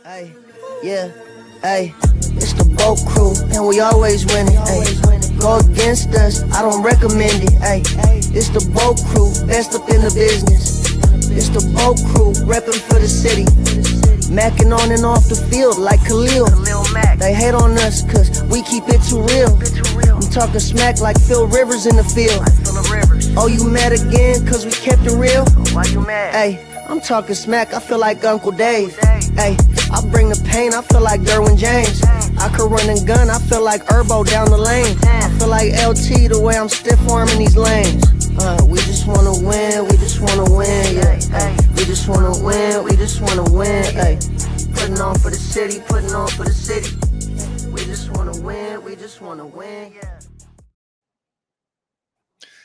Hey, yeah, hey, it's the boat crew, and we always winning. Hey, go against us, I don't recommend it. Hey, it's the boat crew, best up in the business. It's the boat crew, repping for the city. Macking on and off the field like Khalil. They hate on us cause we keep it too real. I'm talking smack like Phil Rivers in the field. Oh, you mad again cause we kept it real? Why you mad? Hey, I'm talking smack, I feel like Uncle Dave. Hey, I bring the pain, I feel like Derwin James. I could run and gun, I feel like Herbert down the lane. I feel like LT the way I'm stiff arming these lanes. We just wanna win, we just wanna win, yeah. Ay, we just wanna win, we just wanna win, ay. Putting on for the city, putting on for the city. We just wanna win, we just wanna win, yeah.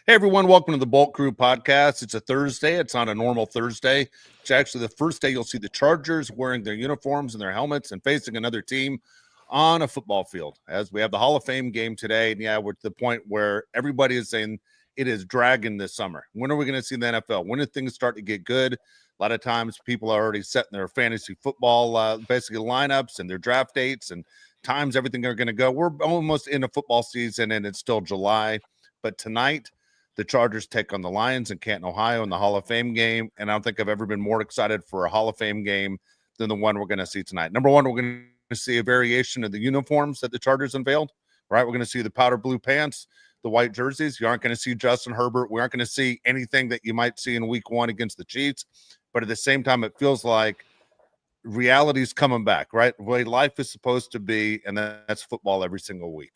Hey everyone, welcome to the Bolt Crew podcast. It's a Thursday. It's not a normal Thursday. It's actually the first day you'll see the Chargers wearing their uniforms and their helmets and facing another team on a football field, as we have the Hall of Fame game today. And yeah, we're to the point where everybody is saying it is dragging this summer. When are we going to see the NFL? When do things start to get good? A lot of times people are already setting their fantasy football basically lineups and their draft dates and times everything are going to go. We're almost in a football season and it's still July. But tonight, the Chargers take on the Lions in Canton, Ohio in the Hall of Fame game. And I don't think I've ever been more excited for a Hall of Fame game than the one we're going to see tonight. Number one, we're going to see a variation of the uniforms that the Chargers unveiled, right? We're going to see the powder blue pants, the white jerseys. You aren't going to see Justin Herbert. We aren't going to see anything that you might see in week one against the Chiefs. But at the same time, it feels like reality's coming back, right? The way life is supposed to be, and that's football every single week.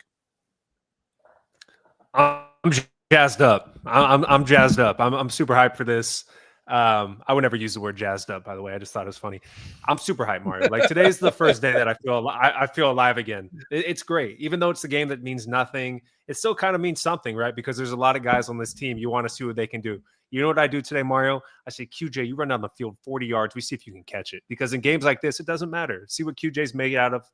I'm jazzed up. I'm jazzed up. I'm super hyped for this. I would never use the word jazzed up, by the way. I just thought it was funny. I'm super hyped, Mario. Like today's the first day that I feel alive again. It's great. Even though it's the game that means nothing, it still kind of means something, right? Because there's a lot of guys on this team. You want to see what they can do. You know what I do today, Mario? I say, QJ, you run down the field 40 yards. We see if you can catch it. Because in games like this, it doesn't matter. See what QJ's made out of.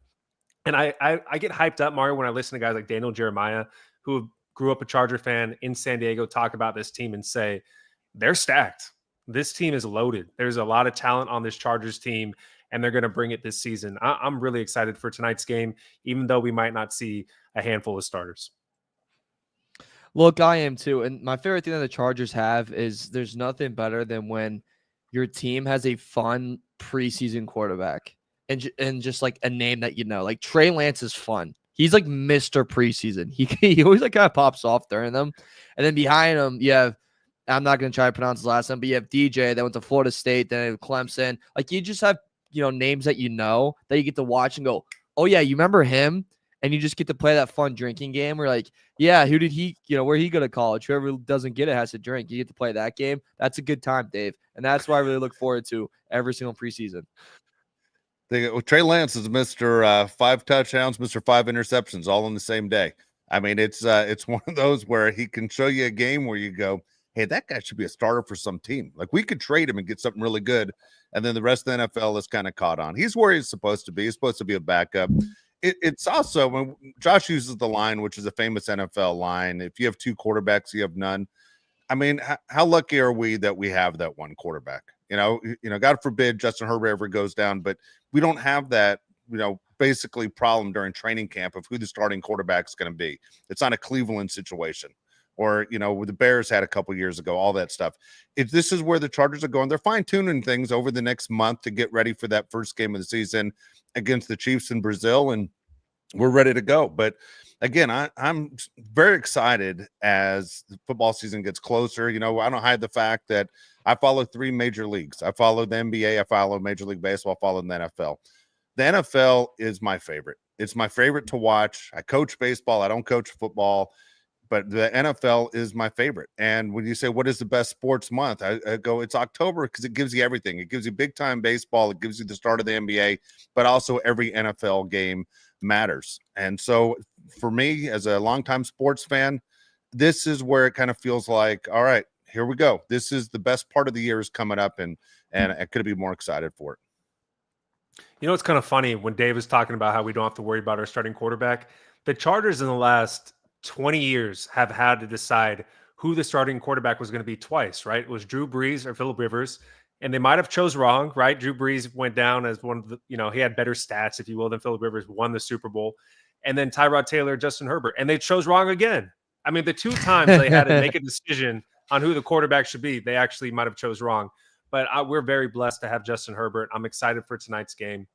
And I get hyped up, Mario, when I listen to guys like Daniel Jeremiah, who grew up a Charger fan in San Diego, talk about this team and say, they're stacked. This team is loaded. There's a lot of talent on this Chargers team, and they're going to bring it this season. I'm really excited for tonight's game, even though we might not see a handful of starters. Look, I am too. And my favorite thing that the Chargers have is there's nothing better than when your team has a fun preseason quarterback and just like a name that you know. Like Trey Lance is fun. He's like Mr. Preseason. He always like kind of pops off during them. And then behind him, you have, I'm not going to try to pronounce his last name, but you have DJ that went to Florida State, then Clemson. Like you just have, names that you know that you get to watch and go, oh yeah, you remember him? And you just get to play that fun drinking game where like, yeah, who did he, where he go to college? Whoever doesn't get it has to drink. You get to play that game. That's a good time, Dave. And that's what I really look forward to every single preseason. Trey Lance is Mr. 5 touchdowns, Mr. 5 interceptions, all in the same day. I mean, it's one of those where he can show you a game where you go, hey, that guy should be a starter for some team. Like we could trade him and get something really good. And then the rest of the NFL is kind of caught on. He's where he's supposed to be. He's supposed to be a backup. It's also when Josh uses the line, which is a famous NFL line. If you have 2 quarterbacks, you have none. I mean, how lucky are we that we have that one quarterback? God forbid Justin Herbert ever goes down, but we don't have that, basically problem during training camp of who the starting quarterback is going to be. It's not a Cleveland situation or, where the Bears had a couple years ago, all that stuff. This is where the Chargers are going. They're fine-tuning things over the next month to get ready for that first game of the season against the Chiefs in Brazil, and we're ready to go. But again, I'm very excited as the football season gets closer. I don't hide the fact that I follow 3 major leagues. I follow the NBA, I follow Major League Baseball, I follow the NFL. The NFL is my favorite. It's my favorite to watch. I coach baseball. I don't coach football, but the NFL is my favorite. And when you say, what is the best sports month? I go, it's October because it gives you everything. It gives you big time baseball. It gives you the start of the NBA, but also every NFL game matters. And so for me, as a longtime sports fan, this is where it kind of feels like, all right, here we go. This is the best part of the year is coming up, and I could be more excited for it. It's kind of funny when Dave is talking about how we don't have to worry about our starting quarterback. The Chargers in the last 20 years have had to decide who the starting quarterback was going to be twice, right? It was Drew Brees or Phillip Rivers. and they might have chose wrong, right? Drew Brees went down as one of the, he had better stats, if you will, than Phillip Rivers, won the Super Bowl. And then Tyrod Taylor, Justin Herbert, and they chose wrong again. I mean, the 2 times they had to make a decision on who the quarterback should be, they actually might have chose wrong. But we're very blessed to have Justin Herbert. I'm excited for tonight's game.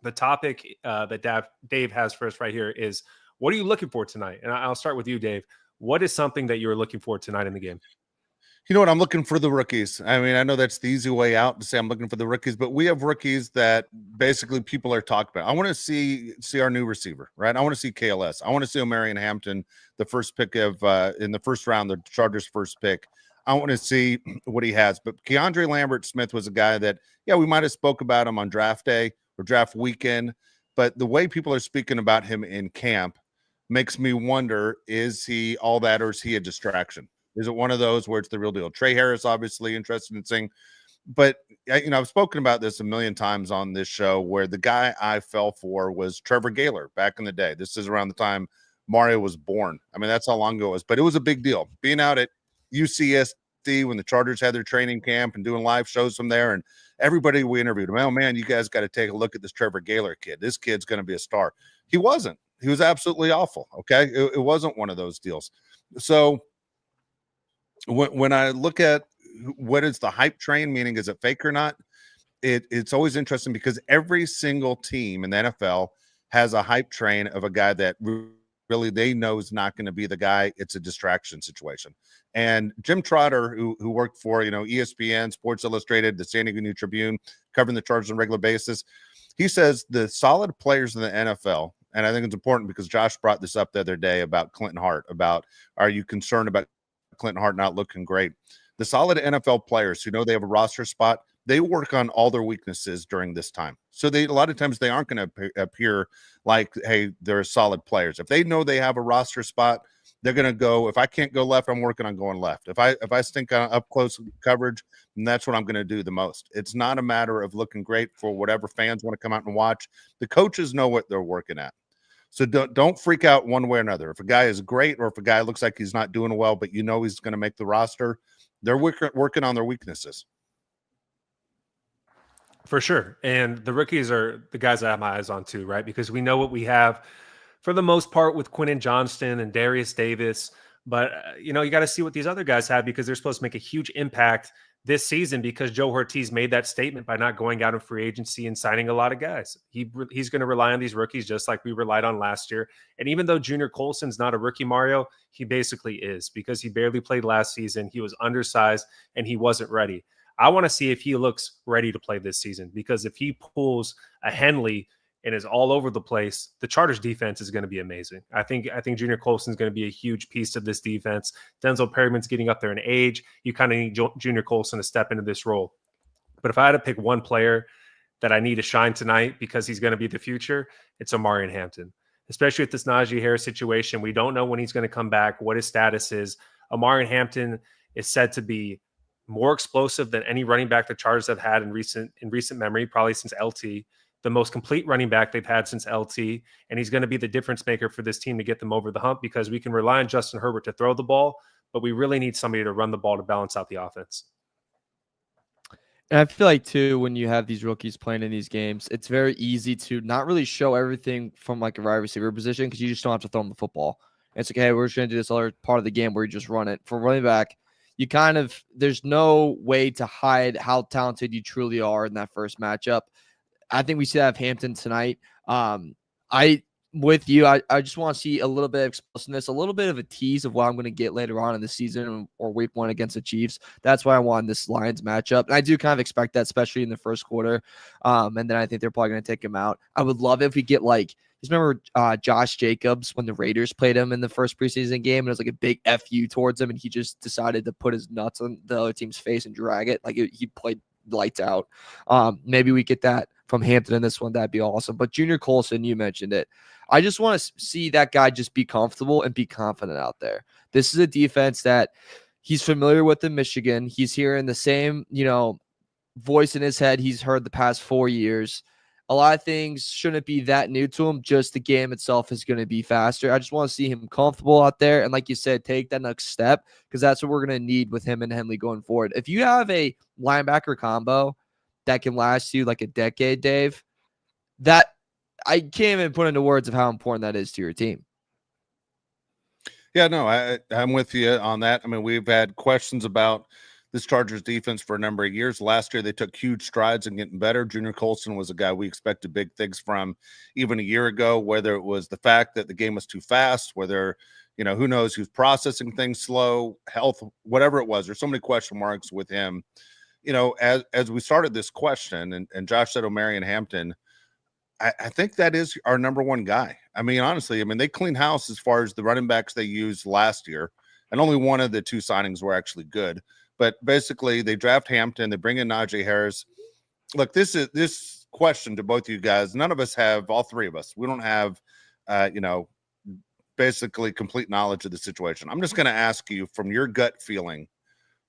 The topic that Dave has for us right here is, what are you looking for tonight? And I'll start with you, Dave. What is something that you're looking for tonight in the game? You know what? I'm looking for the rookies. I mean, I know that's the easy way out to say I'm looking for the rookies, but we have rookies that basically people are talking about. I want to see our new receiver, right? I want to see KLS. I want to see Omarion Hampton, the first pick of in the first round, the Chargers' first pick. I want to see what he has. But Keandre Lambert-Smith was a guy that, yeah, we might have spoke about him on draft day or draft weekend, but the way people are speaking about him in camp makes me wonder, is he all that, or is he a distraction? Is it one of those where it's the real deal? Trey Harris, obviously interested in seeing, but I've spoken about this a million times on this show, where the guy I fell for was Trevor Gaylor back in the day. This is around the time Mario was born. I mean, that's how long ago it was, but it was a big deal being out at UCSD when the Chargers had their training camp and doing live shows from there. And everybody we interviewed, oh man, you guys got to take a look at this Trevor Gaylor kid. This kid's going to be a star. He wasn't. He was absolutely awful. Okay. It wasn't one of those deals. So when I look at what is the hype train, meaning is it fake or not, it's always interesting because every single team in the NFL has a hype train of a guy that really they know is not going to be the guy. It's a distraction situation. And Jim Trotter, who worked for ESPN, Sports Illustrated, the San Diego New Tribune, covering the Chargers on a regular basis, he says the solid players in the NFL, and I think it's important because Josh brought this up the other day about Clinton Hart, about are you concerned about Clinton Hart not looking great? The solid NFL players who know they have a roster spot, they work on all their weaknesses during this time. So a lot of times they aren't going to appear like, hey, they're solid players. If they know they have a roster spot, they're going to go, if I can't go left, I'm working on going left. If I stink on up close coverage, then that's what I'm going to do the most. It's not a matter of looking great for whatever fans want to come out and watch. The coaches know what they're working at. So don't freak out one way or another. If a guy is great or if a guy looks like he's not doing well, but he's going to make the roster, they're working on their weaknesses. For sure. And the rookies are the guys I have my eyes on too, right? Because we know what we have for the most part with Quentin Johnston and Darius Davis. But, you got to see what these other guys have because they're supposed to make a huge impact this season because Joe Ortiz made that statement by not going out in free agency and signing a lot of guys. He's going to rely on these rookies just like we relied on last year. And even though Junior Colson's not a rookie, Mario, he basically is because he barely played last season. He was undersized and he wasn't ready. I want to see if he looks ready to play this season because if he pulls a Henley and is all over the place, the Chargers defense is going to be amazing. I think Junior Colson is going to be a huge piece of this defense. Denzel Perryman's getting up there in age. You kind of need Junior Colson to step into this role. But if I had to pick one player that I need to shine tonight because he's going to be the future, it's Omarion Hampton. Especially with this Najee Harris situation, we don't know when he's going to come back, what his status is. Omarion Hampton is said to be more explosive than any running back the Chargers have had in recent memory, probably since LT. The most complete running back they've had since LT, and he's going to be the difference maker for this team to get them over the hump because we can rely on Justin Herbert to throw the ball, but we really need somebody to run the ball to balance out the offense. And I feel like, too, when you have these rookies playing in these games, it's very easy to not really show everything from like a wide receiver position because you just don't have to throw them the football. And it's like, hey, we're just going to do this other part of the game where you just run it. For running back, there's no way to hide how talented you truly are in that first matchup. I think we see that of Hampton tonight. With you, I just want to see a little bit of explosiveness, a little bit of a tease of what I'm going to get later on in the season or week 1 against the Chiefs. That's why I want this Lions matchup. And I do kind of expect that, especially in the first quarter. And then I think they're probably going to take him out. I would love if we get just remember Josh Jacobs when the Raiders played him in the first preseason game, and it was like a big FU towards him, and he just decided to put his nuts on the other team's face and drag it. He played lights out. Maybe we get that from Hampton in this one. That'd be awesome. But Junior Colson, you mentioned it. I just want to see that guy just be comfortable and be confident out there. This is a defense that he's familiar with in Michigan. He's hearing the same, voice in his head he's heard the past 4 years. A lot of things shouldn't be that new to him. Just the game itself is going to be faster. I just want to see him comfortable out there. And like you said, take that next step because that's what we're going to need with him and Henley going forward. If you have a linebacker combo that can last you like a decade, Dave, that I can't even put into words of how important that is to your team. Yeah, no, I'm with you on that. I mean, we've had questions about this Chargers defense for a number of years. Last year, they took huge strides in getting better. Junior Colson was a guy we expected big things from even a year ago, whether it was the fact that the game was too fast, whether, who knows who's processing things slow, health, whatever it was. There's so many question marks with him. As we started this question, and Josh said Omarion Hampton, I think that is our number one guy. I mean, honestly, they clean house as far as the running backs they used last year, and only one of the two signings were actually good. But basically, they draft Hampton, they bring in Najee Harris. Look, this question to both of you guys. None of us have, all three of us, we don't have, basically complete knowledge of the situation. I'm just going to ask you from your gut feeling,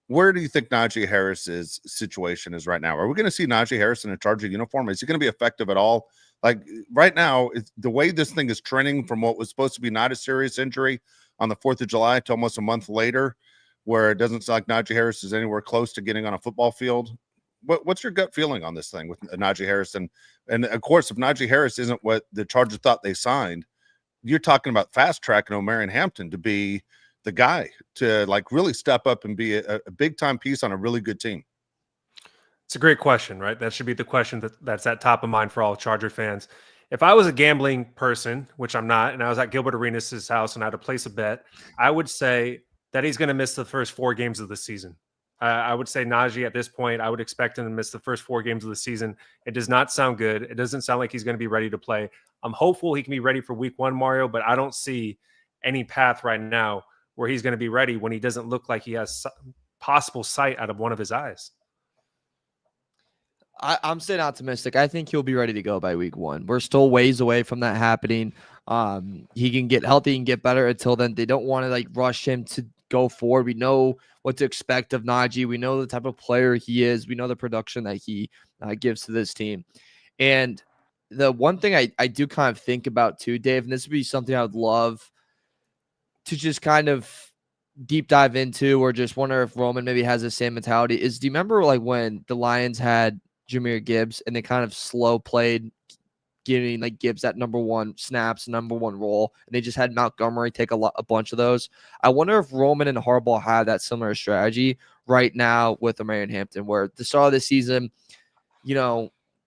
where do you think Najee Harris's situation is right now? Are we going to see Najee Harris in a Charger uniform? Is he going to be effective at all? Like right now, the way this thing is trending from what was supposed to be not a serious injury on the 4th of July to almost a month later, where it doesn't sound like Najee Harris is anywhere close to getting on a football field. What's your gut feeling on this thing with Najee Harris? And of course, if Najee Harris isn't what the Chargers thought they signed, you're talking about fast tracking Omarion Hampton to be the guy to like really step up and be a big time piece on a really good team. It's a great question, right? That should be the question that's at top of mind for all Charger fans. If I was a gambling person, which I'm not, and I was at Gilbert Arenas' house and I had to place a bet, I would say that he's going to miss the first 4 games of the season. I would say Najee at this point, I would expect him to miss the first 4 games of the season. It does not sound good. It doesn't sound like he's going to be ready to play. I'm hopeful he can be ready for week 1, Mario, but I don't see any path right now where he's going to be ready when he doesn't look like he has possible sight out of one of his eyes. I'm staying optimistic. I think he'll be ready to go by week 1. We're still ways away from that happening. He can get healthy and get better. Until then, they don't want to rush him to go forward. We know what to expect of Najee. We know the type of player he is. We know the production that he gives to this team. And the one thing I do kind of think about too, Dave, and this would be something I would love to just kind of deep dive into, or just wonder if Roman maybe has the same mentality, is do you remember when the Lions had Jahmyr Gibbs and they kind of slow played giving Gibbs that number 1 snaps, number 1 role, and they just had Montgomery take a bunch of those? I wonder if Roman and Harbaugh have that similar strategy right now with Omarion Hampton, where at the start of the season,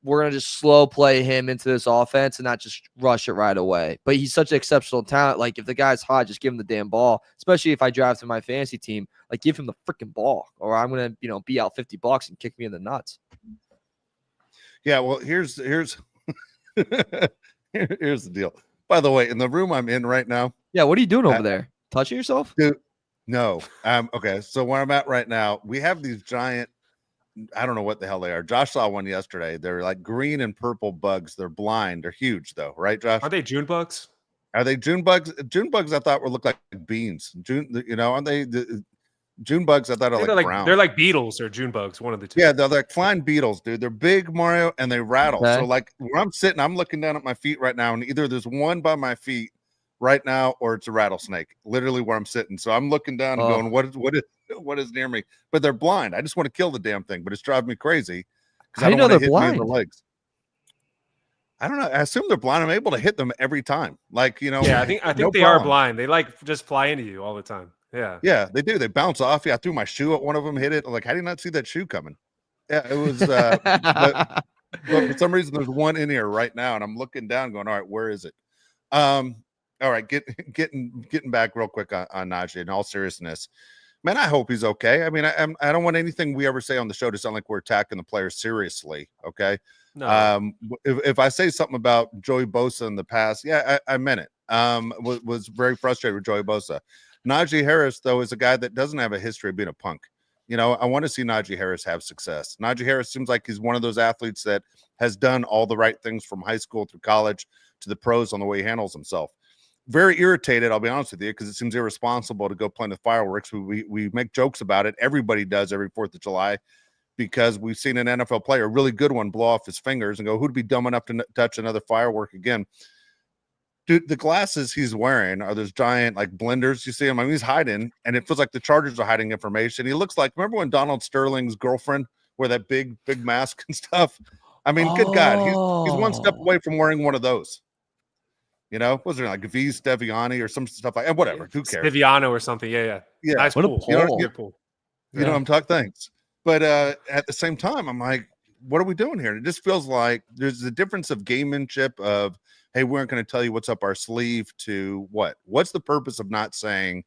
we're going to just slow play him into this offense and not just rush it right away. But he's such an exceptional talent. If the guy's hot, just give him the damn ball, especially if I draft him my fantasy team. Give him the freaking ball, or I'm going to, be out $50 and kick me in the nuts. Yeah, well, here's here's the deal. By the way, in the room I'm in right now. Yeah, what are you doing over there? Touching yourself? Dude, no. Okay, so where I'm at right now, we have these giant, I don't know what the hell they are. Josh saw one yesterday. They're like green and purple bugs. They're blind. They're huge, though, right, Josh? Are they June bugs? Are they June bugs? June bugs, I thought, would look like beans. Aren't they? June bugs, I thought, are like brown. They're like beetles or June bugs, one of the two. Yeah, they're like flying beetles, dude. They're big, Mario, and they rattle. Okay. So, where I'm sitting, I'm looking down at my feet right now, and either there's one by my feet right now, or it's a rattlesnake. Literally where I'm sitting. So I'm looking down and going, what is near me? But they're blind. I just want to kill the damn thing, but it's driving me crazy because I don't want to hit me in the legs. I don't know. I assume they're blind. I'm able to hit them every time. Yeah, I think they are blind. They just fly into you all the time. Yeah, they do. They bounce off you. I threw my shoe at one of them, hit it. How do you not see that shoe coming? Yeah, it was. But for some reason, there's one in here right now, and I'm looking down, going, "All right, where is it?" All right, getting back real quick on Najee. In all seriousness, man, I hope he's okay. I don't want anything we ever say on the show to sound like we're attacking the player seriously. Okay. No. If I say something about Joey Bosa in the past, yeah, I meant it. Was very frustrated with Joey Bosa. Najee Harris, though, is a guy that doesn't have a history of being a punk. I want to see Najee Harris have success. Najee Harris seems like he's one of those athletes that has done all the right things from high school through college to the pros on the way he handles himself. Very irritated, I'll be honest with you, because it seems irresponsible to go playing with fireworks. We make jokes about it. Everybody does every 4th of July. because we've seen an NFL player, a really good one, blow off his fingers and go, who'd be dumb enough to touch another firework again? Dude, the glasses he's wearing are those giant like blenders. You see him? I mean, he's hiding, and it feels like the Chargers are hiding information. He looks like, remember when Donald Sterling's girlfriend wore that big mask and stuff? I mean, good God, he's one step away from wearing one of those. You know, was there like V Steviani or some stuff like, and whatever? Who cares? Steviano or something. Yeah. Nice what a pool. pull. You know, I'm talking thanks. But at the same time, I'm like, what are we doing here? It just feels like there's a difference of gamemanship of, hey, we aren't going to tell you what's up our sleeve, to what's the purpose of not saying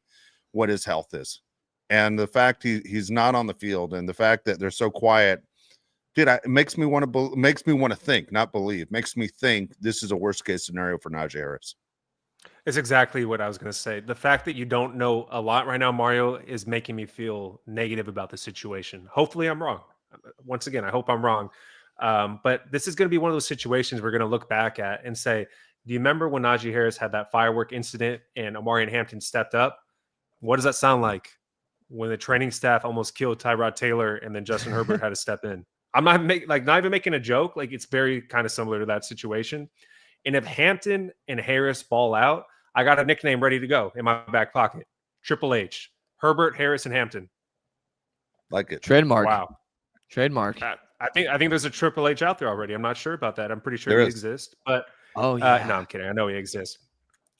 what his health is? And the fact he's not on the field, and the fact that they're so quiet, dude, it makes me want to think, not believe, makes me think this is a worst case scenario for Najee Harris. It's exactly what I was going to say. The fact that you don't know a lot right now, Mario, is making me feel negative about the situation. Hopefully I'm wrong. Once again, I hope I'm wrong. But this is going to be one of those situations we're going to look back at and say, do you remember when Najee Harris had that firework incident and Omarion Hampton stepped up? What does that sound like when the training staff almost killed Tyrod Taylor and then Justin Herbert had to step in? I'm not even making a joke. Like, it's very kind of similar to that situation. And if Hampton and Harris ball out, I got a nickname ready to go in my back pocket. Triple H. Herbert, Harris, and Hampton. Like it. Trademark. Wow. Trademark. I think there's a Triple H out there already. I'm not sure about that. I'm pretty sure There he is. exists. But Oh, yeah. no, I'm kidding. I know he exists.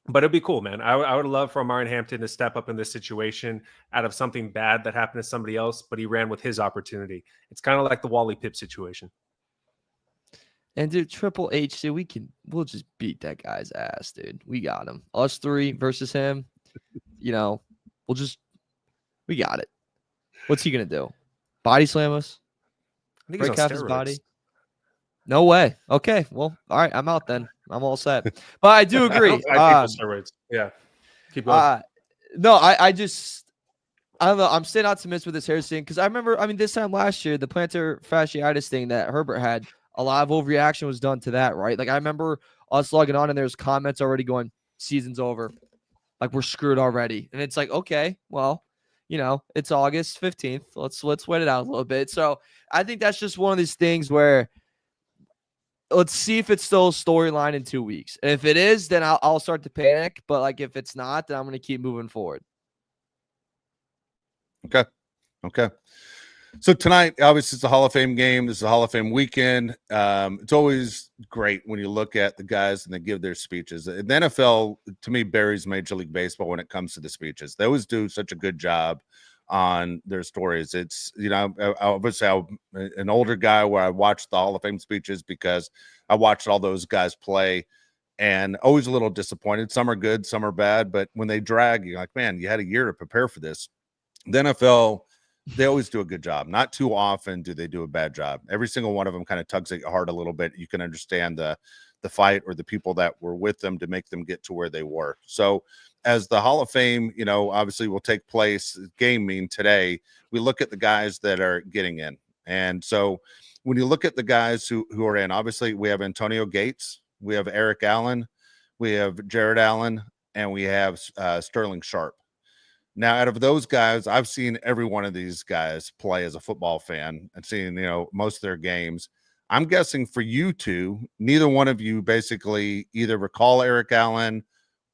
But it'd be cool, man. I would love for Omarion Hampton to step up in this situation out of something bad that happened to somebody else, but he ran with his opportunity. It's kind of like the Wally Pipp situation. And dude, Triple H, dude, we'll just beat that guy's ass, dude. We got him. Us three versus him. You know, we got it. What's he gonna do? Body slam us? I think he's Break on half his steroids. body? No way. Okay, well, all right, I'm out then. I'm all set. But I do agree. Steroids. Yeah. Keep going. No, I don't know. I'm staying optimistic with this Harris thing because I remember, this time last year, the plantar fasciitis thing that Herbert had, a lot of overreaction was done to that, right? Like, I remember us logging on and there's comments already going, season's over. Like, we're screwed already. And it's like, okay, well, it's August 15th. Let's wait it out a little bit. So I think that's just one of these things where let's see if it's still a storyline in 2 weeks. And if it is, then I'll start to panic. But like, if it's not, then I'm going to keep moving forward. Okay. So tonight, obviously, it's a Hall of Fame game. This is a Hall of Fame weekend. It's always great when you look at the guys and they give their speeches. The NFL, to me, buries Major League Baseball when it comes to the speeches. They always do such a good job on their stories. It's, obviously I'm an older guy where I watched the Hall of Fame speeches because I watched all those guys play, and always a little disappointed. Some are good, some are bad, but when they drag, you're like, man, you had a year to prepare for this. The NFL, they always do a good job. Not too often do they do a bad job. Every single one of them kind of tugs at your heart a little bit. You can understand the fight or the people that were with them to make them get to where they were. So as the Hall of Fame, obviously will take place, today, we look at the guys that are getting in. And so when you look at the guys who are in, obviously we have Antonio Gates, we have Eric Allen, we have Jared Allen, and we have Sterling Sharp. Now, out of those guys, I've seen every one of these guys play as a football fan and seen, most of their games. I'm guessing for you two, neither one of you basically either recall Eric Allen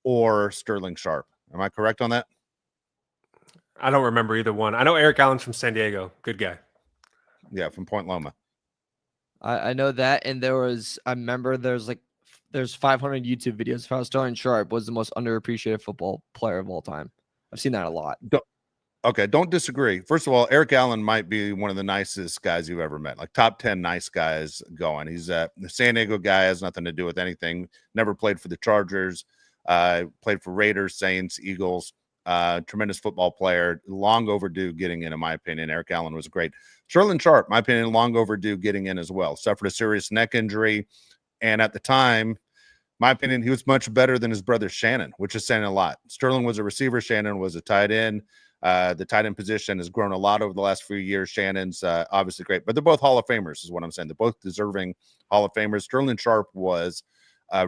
or Sterling Sharp. Am I correct on that? I don't remember either one. I know Eric Allen's from San Diego. Good guy. Yeah, from Point Loma. I know that. And there's 500 YouTube videos of how Sterling Sharp was the most underappreciated football player of all time. I've seen that a lot. Don't disagree. First of all, Eric Allen might be one of the nicest guys you've ever met. Like top 10 nice guys going. He's the San Diego guy, has nothing to do with anything. Never played for the Chargers. Played for Raiders, Saints, Eagles. Tremendous football player. Long overdue getting in my opinion. Eric Allen was great. Sterling Sharp, my opinion, long overdue getting in as well. Suffered a serious neck injury. And at the time, my opinion, he was much better than his brother Shannon, which is saying a lot. Sterling was a receiver. Shannon was a tight end. The tight end position has grown a lot over the last few years. Shannon's obviously great, but they're both Hall of Famers is what I'm saying. They're both deserving Hall of Famers. Sterling Sharp was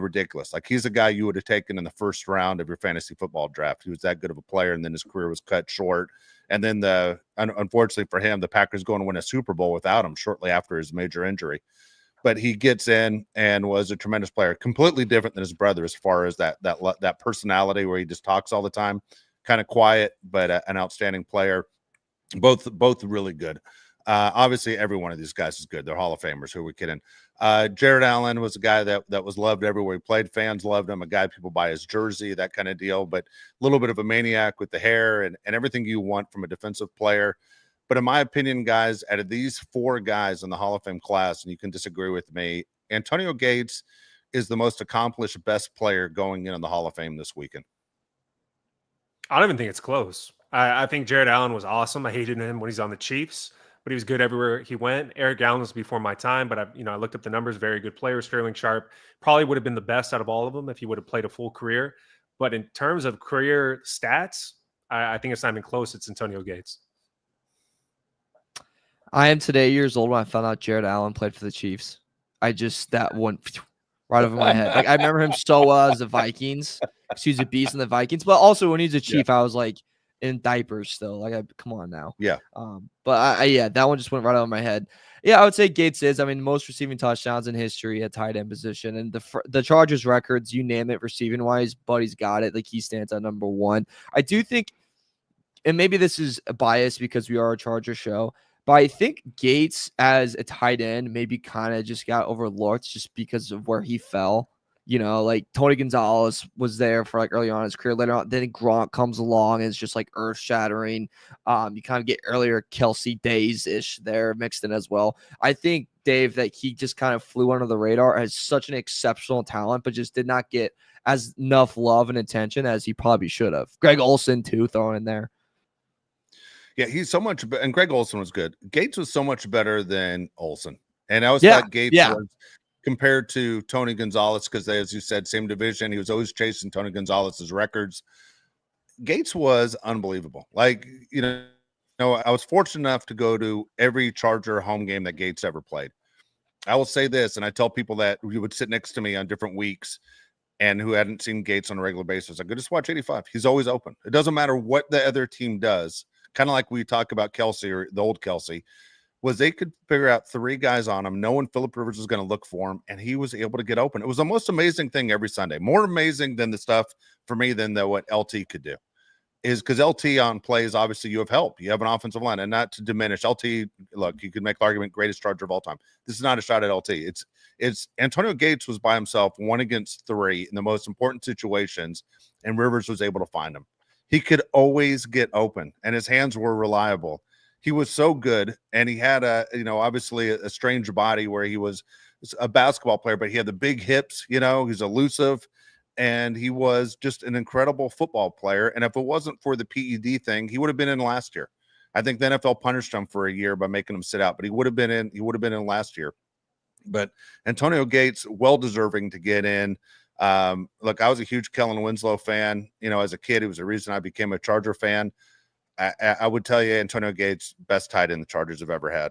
ridiculous. Like, he's a guy you would have taken in the first round of your fantasy football draft. He was that good of a player, and then his career was cut short. And then unfortunately for him, the Packers going to win a Super Bowl without him shortly after his major injury. But he gets in and was a tremendous player, completely different than his brother as far as that personality where he just talks all the time, kind of quiet, but an outstanding player. Both really good. Obviously, every one of these guys is good. They're Hall of Famers. Who are we kidding? Jared Allen was a guy that was loved everywhere he played. Fans loved him. A guy people buy his jersey, that kind of deal. But a little bit of a maniac with the hair and everything you want from a defensive player. But in my opinion, guys, out of these 4 guys in the Hall of Fame class, and you can disagree with me, Antonio Gates is the most accomplished, best player going in the Hall of Fame this weekend. I don't even think it's close. I think Jared Allen was awesome. I hated him when he's on the Chiefs, but he was good everywhere he went. Eric Allen was before my time, but I looked up the numbers. Very good player. Sterling Sharp probably would have been the best out of all of them if he would have played a full career. But in terms of career stats, I think it's not even close. It's Antonio Gates. I am today years old when I found out Jared Allen played for the Chiefs. That went right over my head. Like, I remember him so well as the Vikings. He was a beast in the Vikings, but also when he's a Chief, I was like in diapers still. Like, come on now. Yeah. But that one just went right over my head. Yeah, I would say Gates is. I mean, most receiving touchdowns in history at tight end position, and the Chargers records, you name it, receiving wise, Buddy's got it. Like, he stands at number 1. I do think, and maybe this is a bias because we are a Charger show, but I think Gates as a tight end maybe kind of just got overlooked just because of where he fell. Like Tony Gonzalez was there for like early on in his career. Later on, then Gronk comes along and it's just like earth shattering. You kind of get earlier Kelsey days-ish there mixed in as well. I think, Dave, that he just kind of flew under the radar as such an exceptional talent, but just did not get as enough love and attention as he probably should have. Greg Olsen too, thrown in there. Yeah, he's so much better. And Greg Olsen was good. Gates was so much better than Olsen. And I always thought Gates was compared to Tony Gonzalez because, as you said, same division. He was always chasing Tony Gonzalez's records. Gates was unbelievable. Like, I was fortunate enough to go to every Charger home game that Gates ever played. I will say this, and I tell people that you would sit next to me on different weeks and who hadn't seen Gates on a regular basis. I go, just watch 85. He's always open. It doesn't matter what the other team does. Kind of like we talk about Kelsey or the old Kelsey, was they could figure out 3 guys on him, knowing Phillip Rivers was going to look for him, and he was able to get open. It was the most amazing thing every Sunday. More amazing than the stuff for me than what LT could do. Is because LT on plays, obviously you have help. You have an offensive line, and not to diminish LT. Look, you could make the argument greatest Charger of all time. This is not a shot at LT. It's Antonio Gates was by himself 1 against 3 in the most important situations, and Rivers was able to find him. He could always get open, and his hands were reliable. He was so good, and he had obviously a strange body where he was a basketball player, but he had the big hips. He's elusive, and he was just an incredible football player. And if it wasn't for the PED thing, he would have been in last year. I think the NFL punished him for a year by making him sit out, but he would have been in. He would have been in last year. But Antonio Gates, well deserving to get in. Look, I was a huge Kellen Winslow fan. As a kid, it was the reason I became a Charger fan. I would tell you, Antonio Gates, best tight end the Chargers have ever had.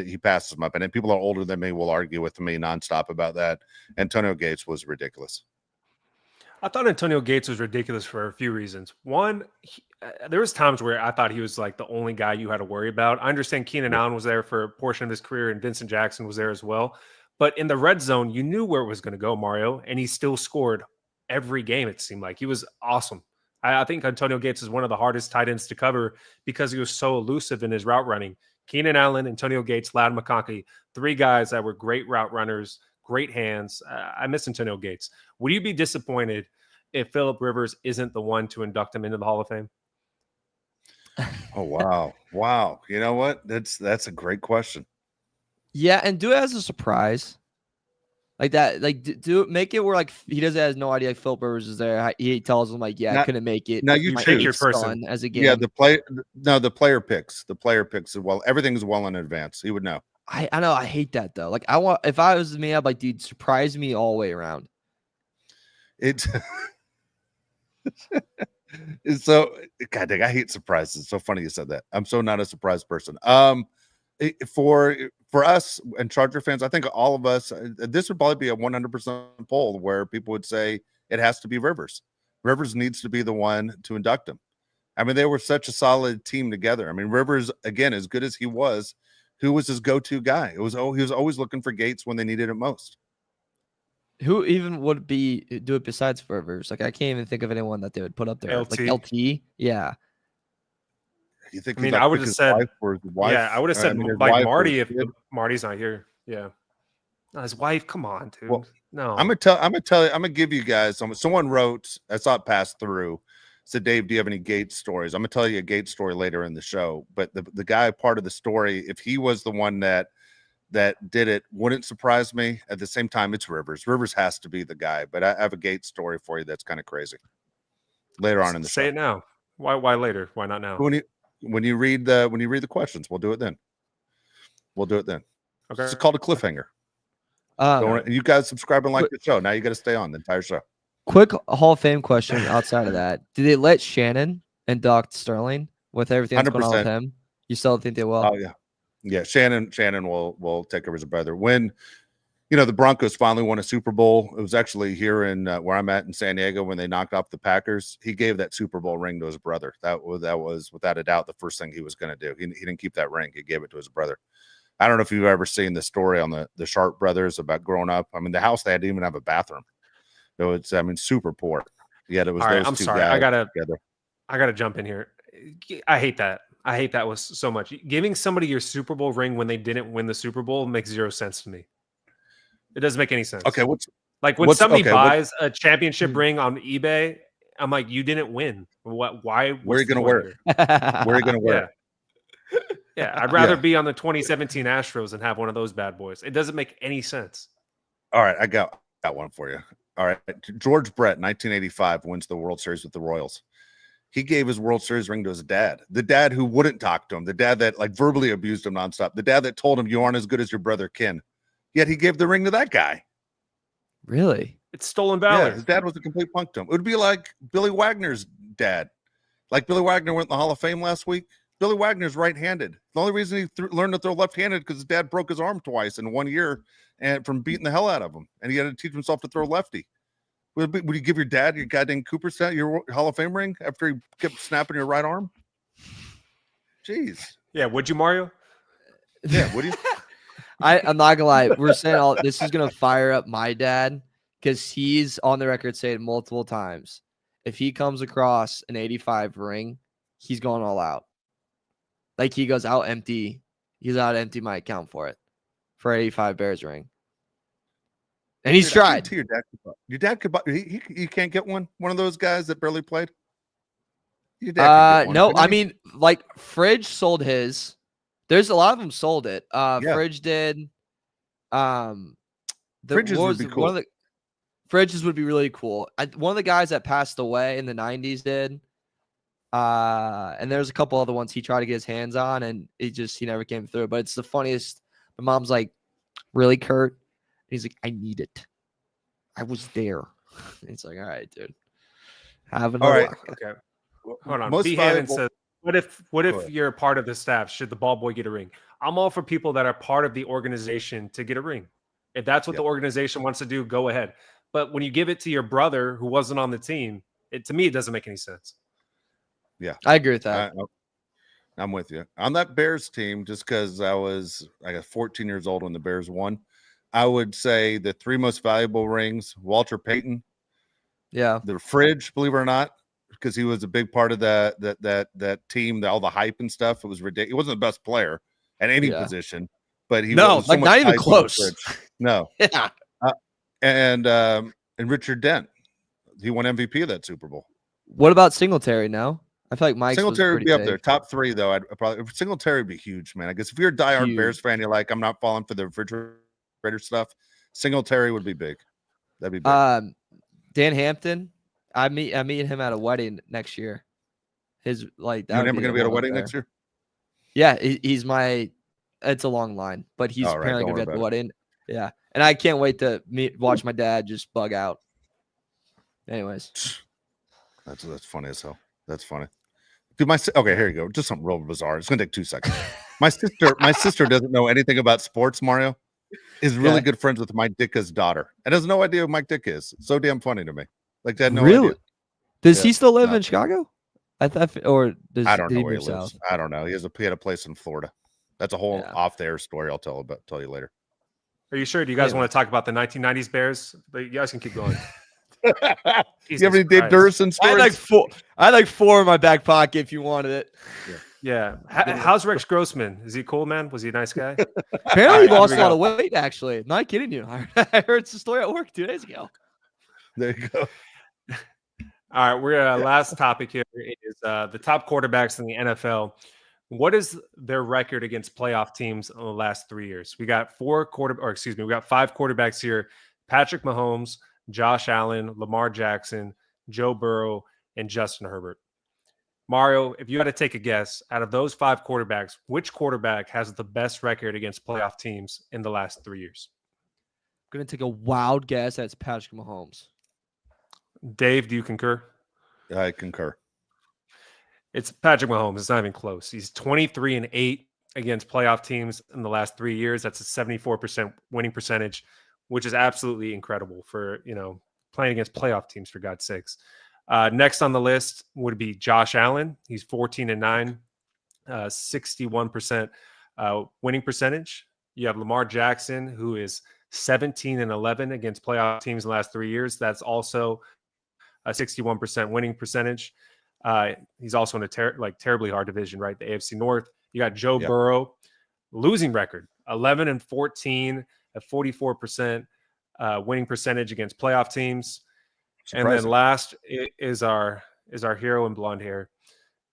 He passes them up, and then people are older than me will argue with me nonstop about that. Antonio Gates was ridiculous. I thought Antonio Gates was ridiculous for a few reasons. One, there was times where I thought he was like the only guy you had to worry about. I understand Keenan Allen was there for a portion of his career, and Vincent Jackson was there as well. But in the red zone, you knew where it was going to go, Mario, and he still scored every game, it seemed like. He was awesome. I think Antonio Gates is one of the hardest tight ends to cover because he was so elusive in his route running. Keenan Allen, Antonio Gates, Loud McConkey, 3 guys that were great route runners, great hands. I miss Antonio Gates. Would you be disappointed if Phillip Rivers isn't the one to induct him into the Hall of Fame? Oh, wow. You know what? That's a great question. Yeah, and do it as a surprise. Like that, like do make it where like he doesn't has no idea. Like Phillip Rivers is there. He tells him like, "Yeah, I couldn't make it." Now you pick your person as a game. Yeah, the player picks. The player picks as well. Everything's well in advance. He would know. I know. I hate that though. Like if I was me, I'd like, dude, surprise me all the way around. It's so God dang, I hate surprises. It's so funny you said that. I'm so not a surprise person. For for us and Charger fans, I think all of us, this would probably be a 100% poll where people would say it has to be Rivers. Rivers needs to be the one to induct him. I mean, they were such a solid team together. I mean, Rivers, again, as good as he was, who was his go-to guy? He was always looking for Gates when they needed it most. Who even would do it besides Rivers? Like, I can't even think of anyone that they would put up there. LT. Like LT, yeah. You think? I mean, I would have said, yeah, I would have said like Marty if Marty's not here. Yeah, no, his wife. Come on, dude. Well, no, I'm gonna give you guys. Someone wrote. I saw it pass through. Said, Dave, do you have any Gates stories? I'm gonna tell you a Gates story later in the show. But the guy part of the story, if he was the one that did it, wouldn't surprise me. At the same time, it's Rivers. Rivers has to be the guy. But I have a Gates story for you that's kind of crazy. Later on in the show. Say it now. Why later? Why not now? When you read the questions, we'll do it then. Okay. It's called a cliffhanger. You guys subscribe and like the show. Now you got to stay on the entire show. Quick Hall of Fame question outside of that. Did they let Shannon induct Sterling with everything that's going on with him? You still think they will? Oh, yeah. Yeah, Shannon will take over as a brother. When the Broncos finally won a Super Bowl, it was actually here in where I'm at in San Diego when they knocked off the Packers. He gave that Super Bowl ring to his brother. That was without a doubt the first thing he was going to do. He didn't keep that ring. He gave it to his brother. I don't know if you've ever seen the story on the Sharp brothers about growing up. I mean, the house, they didn't even have a bathroom. So it's, super poor. Yet it was those I'm two sorry. guys together. I gotta jump in here. I hate that. I hate that was so much. Giving somebody your Super Bowl ring when they didn't win the Super Bowl makes zero sense to me. It doesn't make any sense. Okay, when somebody buys a championship ring on eBay, I'm like, you didn't win. What? Why? Where are you going to wear it? Where are you going to wear it? Yeah, I'd rather be on the 2017 Astros and have one of those bad boys. It doesn't make any sense. All right, I got one for you. All right, George Brett, 1985, wins the World Series with the Royals. He gave his World Series ring to his dad, the dad who wouldn't talk to him, the dad that verbally abused him nonstop, the dad that told him you aren't as good as your brother Ken. Yet he gave the ring to that guy. Really? It's stolen valor. Yeah, his dad was a complete punk to him. It would be like Billy Wagner's dad. Like Billy Wagner went in the Hall of Fame last week. Billy Wagner's right-handed. The only reason he learned to throw left-handed because his dad broke his arm twice in 1 year and from beating the hell out of him. And he had to teach himself to throw lefty. Would you give your dad your goddamn Cooper set, your Hall of Fame ring after he kept snapping your right arm? Jeez. Yeah, would you, Mario? Yeah, would you? I'm not gonna lie. We're saying this is gonna fire up my dad because he's on the record saying multiple times if he comes across an 85 ring, he's going all out. Like he goes out empty. He's out empty my account for it for 85 Bears ring. And he's tried. Your dad could buy. You can't get one of those guys that barely played. Your dad could get one. No, I mean, Fridge sold his. There's a lot of them sold it. Fridge did. Fridges would be cool. Fridges would be really cool. One of the guys that passed away in the 90s did. And there's a couple other ones he tried to get his hands on, and he never came through. But it's the funniest. My mom's like, "Really, Kurt?" And he's like, "I need it. I was there." And it's like, "All right, dude. Have another." All right. Okay. Hold on. B. Hannon says, What if you're a part of the staff? Should the ball boy get a ring? I'm all for people that are part of the organization to get a ring. If that's what the organization wants to do, go ahead. But when you give it to your brother who wasn't on the team, to me, it doesn't make any sense. Yeah. I agree with that. I'm with you. On that Bears team, just because I was 14 years old when the Bears won, I would say the three most valuable rings, Walter Payton. Yeah. The Fridge, believe it or not, because he was a big part of that team, all the hype and stuff. It was ridiculous. He wasn't the best player at any position, but he was so much not even close. No. Yeah. And Richard Dent, he won MVP of that Super Bowl. What about Singletary now? I feel like Mike's Singletary would be big. up there. Top three, though. I'd probably Singletary would be huge, man. I guess if you're a diehard Bears fan, you're like, I'm not falling for the refrigerator stuff. Singletary would be big. That'd be big. Dan Hampton. I meet him at a wedding next year. You're never going to be at a wedding next year? Yeah, he's my. It's a long line, but he's apparently going to be at the wedding. Yeah, and I can't wait to watch my dad just bug out. Anyways, that's funny as hell. That's funny. Dude, okay, here you go. Just something real bizarre. It's going to take 2 seconds. My sister doesn't know anything about sports, Mario. Is really Yeah. good friends with Mike Ditka's daughter and has no idea who Mike Ditka is. So damn funny to me. Like, they had no Really? idea. Does Yeah, he still live in nothing. Chicago? I thought, or I don't did know he where he move lives. south? I don't know. He had a place in Florida. That's a whole Yeah. off the air story. I'll tell you later. Are you sure? Do you guys Anyway. want to talk about the 1990s Bears? But you guys can keep going. You have Jesus any Dave Christ. Durson I stories? had like four. I had like 4 in my back pocket if you wanted it. Yeah. How's Rex Grossman? Is he cool, man? Was he a nice guy? Apparently, All he right, lost a here we lot of weight. Actually, not kidding you. I heard the story at work 2 days ago. There you go. All right, we're last topic here is the top quarterbacks in the NFL. What is their record against playoff teams in the last 3 years? We got we got 5 quarterbacks here: Patrick Mahomes, Josh Allen, Lamar Jackson, Joe Burrow, and Justin Herbert. Mario, if you had to take a guess, out of those 5 quarterbacks, which quarterback has the best record against playoff teams in the last 3 years? I'm gonna take a wild guess. That's Patrick Mahomes. Dave, do you concur? I concur. It's Patrick Mahomes. It's not even close. He's 23-8 against playoff teams in the last 3 years. That's a 74% winning percentage, which is absolutely incredible for, playing against playoff teams, for God's sakes. Next on the list would be Josh Allen. He's 14-9, 61% winning percentage. You have Lamar Jackson, who is 17-11 against playoff teams in the last 3 years. That's also a 61% winning percentage. He's also in a terribly hard division, right? The AFC North. You got Joe Burrow, losing record, 11-14 at 44% winning percentage against playoff teams. Surprising. And then last is our hero in blonde hair,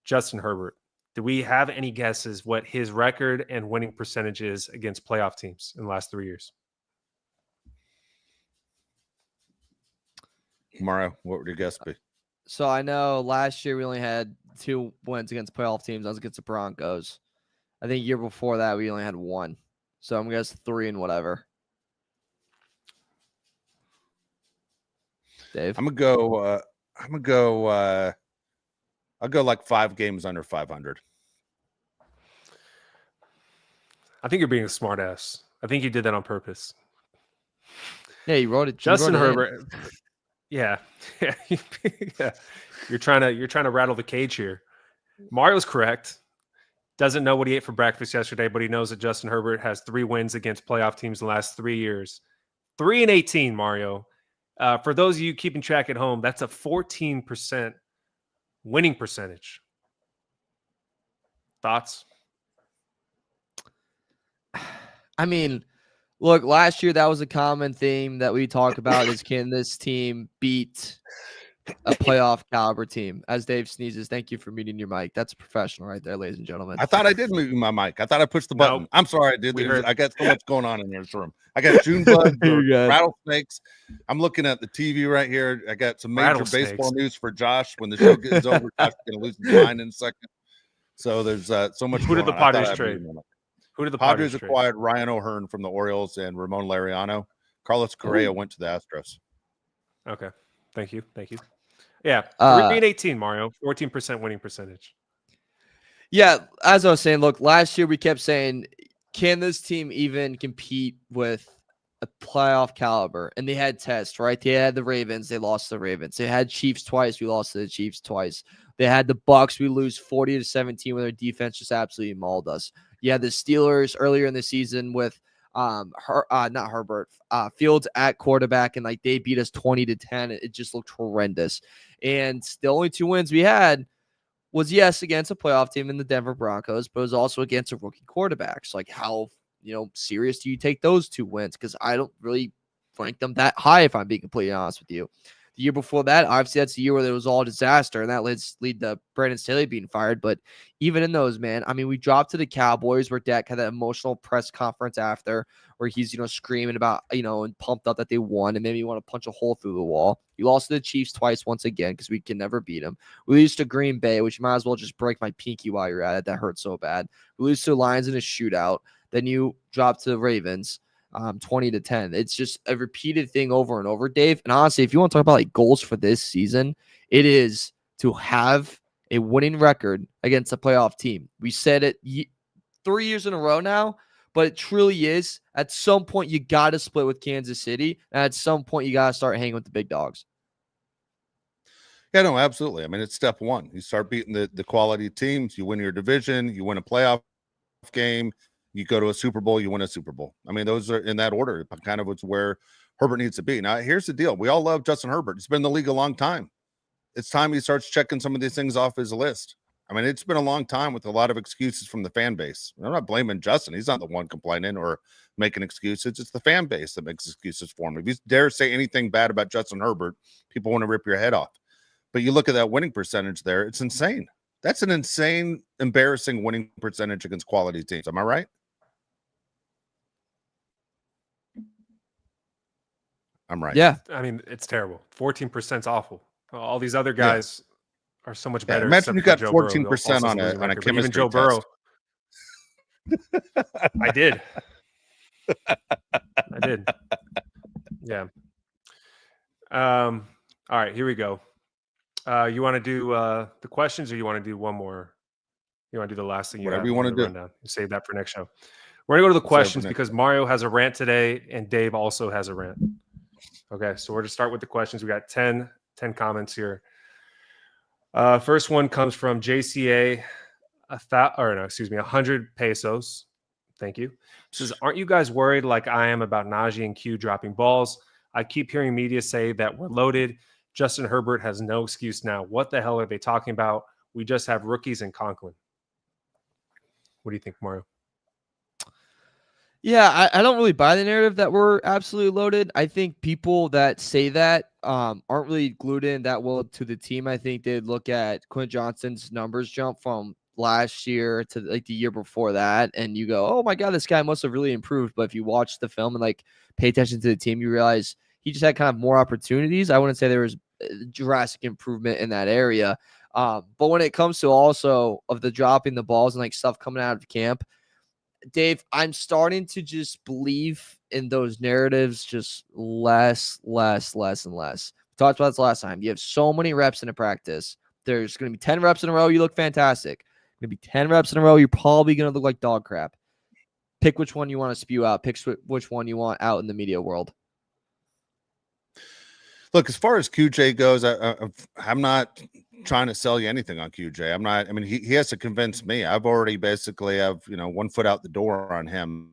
Justin Herbert. Do we have any guesses what his record and winning percentage is against playoff teams in the last 3 years? Mario, what would your guess be? So I know last year we only had 2 wins against playoff teams. That was against the Broncos. I think year before that we only had 1. So I'm gonna guess 3 and whatever. Dave, I'm gonna go. I'll go like 5 games under 500. I think you're being a smart ass. I think you did that on purpose. yeah, you wrote it. Justin you wrote it in. Herbert. Yeah. Yeah. You're trying to rattle the cage here. Mario's correct. Doesn't know what he ate for breakfast yesterday, but he knows that Justin Herbert has 3 wins against playoff teams in the last 3 years. 3-18, Mario. For those of you keeping track at home, that's a 14% winning percentage. Thoughts? I mean, look, last year that was a common theme that we talk about is can this team beat a playoff caliber team? As Dave sneezes, thank you for muting your mic. That's a professional right there, ladies and gentlemen. I thought I did mute my mic. I thought I pushed the button. Nope. I'm sorry, I did. We heard- I got so much going on in this room. I got June bugs, You're good. rattlesnakes. I'm looking at the TV right here. I got some major Rattlesnakes. baseball news for Josh. When the show gets over, Josh is going to lose his mind in a second. So there's so much. Who did going the on. I thought Padres I trade? muted my mic. Who did the Padres trade? acquired Ryan O'Hearn from the Orioles and Ramon Laureano. Carlos Correa went to the Astros. Okay. Thank you. Yeah. 3-18, Mario. 14% winning percentage. Yeah, as I was saying, look, last year we kept saying, can this team even compete with a playoff caliber? And they had tests, right? They had the Ravens, they lost to the Ravens. They had Chiefs twice, we lost to the Chiefs twice. They had the Bucks, we lose 40-17 when their defense just absolutely mauled us. You had the Steelers earlier in the season with Fields at quarterback, and like they beat us 20-10. It just looked horrendous. And the only 2 wins we had was against a playoff team in the Denver Broncos, but it was also against a rookie quarterback. So like how serious do you take those 2 wins? Because I don't really rank them that high, if I'm being completely honest with you. The year before that, obviously that's the year where it was all disaster, and that lead to Brandon Staley being fired. But even in those, man, I mean, we dropped to the Cowboys where Dak had that emotional press conference after where he's, screaming about, and pumped up that they won and made me want to punch a hole through the wall. You lost to the Chiefs twice once again because we can never beat them. We lose to Green Bay, which you might as well just break my pinky while you're at it. That hurts so bad. We lose to the Lions in a shootout. Then you drop to the Ravens. 20-10. It's just a repeated thing over and over, Dave. And honestly, if you want to talk about like goals for this season, it is to have a winning record against a playoff team. We said it 3 years in a row now, but it truly is. At some point, you got to split with Kansas City, and at some point, you got to start hanging with the big dogs. Yeah, no, absolutely. I mean, it's step one. You start beating the quality teams. You win your division. You win a playoff game. You go to a Super Bowl. You win a Super Bowl. I mean, those are in that order. Kind of it's where Herbert needs to be. Now, here's the deal. We all love Justin Herbert. He's been in the league a long time. It's time he starts checking some of these things off his list. I mean, it's been a long time with a lot of excuses from the fan base. I'm not blaming Justin. He's not the one complaining or making excuses. It's the fan base that makes excuses for him. If you dare say anything bad about Justin Herbert, people want to rip your head off. But you look at that winning percentage there, it's insane. That's an insane, embarrassing winning percentage against quality teams. Am I right? I'm right. Yeah. I mean, it's terrible. 14% is awful. All these other guys are so much better. Imagine you got Joe 14% Burrow, on a chemistry even Joe test. Burrow. I did. I did. Yeah. All right, here we go. You want to do the questions, or you want to do one more? You want to do the last thing? Whatever you want to do. Rundown? Save that for next show. We're gonna go to the questions because Mario has a rant today, and Dave also has a rant. Okay, so we're going to start with the questions. We got 10 comments here. First one comes from JCA, 100 pesos. Thank you. It says, aren't you guys worried like I am about Najee and Q dropping balls? I keep hearing media say that we're loaded. Justin Herbert has no excuse now. What the hell are they talking about? We just have rookies in Conklin. What do you think, Mario? Yeah, I don't really buy the narrative that we're absolutely loaded. I think people that say that aren't really glued in that well to the team. I think they'd look at Quinn Johnson's numbers jump from last year to like the year before that, and you go, oh my God, this guy must have really improved. But if you watch the film and like pay attention to the team, you realize he just had kind of more opportunities. I wouldn't say there was drastic improvement in that area. But when it comes to also of the dropping the balls and like stuff coming out of camp, Dave, I'm starting to just believe in those narratives just less and less. We talked about this last time. You have so many reps in a practice. There's going to be 10 reps in a row. You look fantastic. Going to be 10 reps in a row. You're probably going to look like dog crap. Pick which one you want to spew out. Pick which one you want out in the media world. Look, as far as QJ goes, I'm not trying to sell you anything on QJ. I'm not. I mean, he has to convince me. I've already basically have 1 foot out the door on him.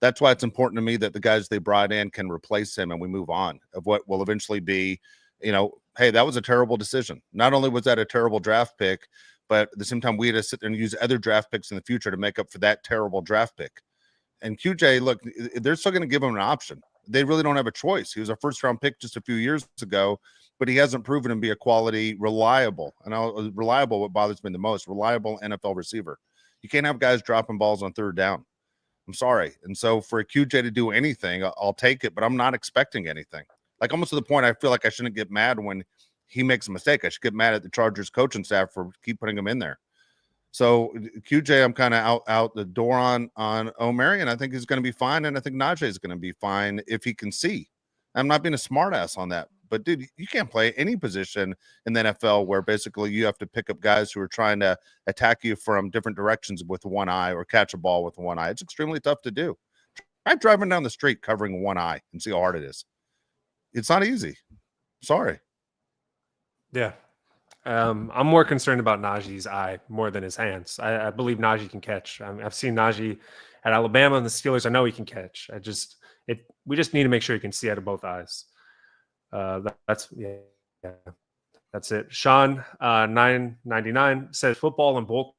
That's why it's important to me that the guys they brought in can replace him and we move on of what will eventually be, hey, that was a terrible decision. Not only was that a terrible draft pick, but at the same time, we had to sit there and use other draft picks in the future to make up for that terrible draft pick. And QJ, look, they're still going to give him an option. They really don't have a choice. He was a first-round pick just a few years ago, but he hasn't proven to be a quality, reliable, and reliable what bothers me the most, reliable NFL receiver. You can't have guys dropping balls on third down. I'm sorry. And so for a QJ to do anything, I'll take it, but I'm not expecting anything. Like almost to the point I feel like I shouldn't get mad when he makes a mistake. I should get mad at the Chargers coaching staff for keep putting him in there. So QJ, I'm kind of out the door on O'Mary, and I think he's going to be fine, and I think Najee is going to be fine if he can see. I'm not being a smartass on that, but dude, you can't play any position in the NFL where basically you have to pick up guys who are trying to attack you from different directions with one eye or catch a ball with one eye. It's extremely tough to do. Try driving down the street covering one eye and see how hard it is. It's not easy. Sorry. Yeah. I'm more concerned about Najee's eye more than his hands. I believe Najee can catch. I've seen Najee at Alabama and the Steelers. I know he can catch. We just need to make sure he can see out of both eyes. That's it. Sean 999 says football and bulk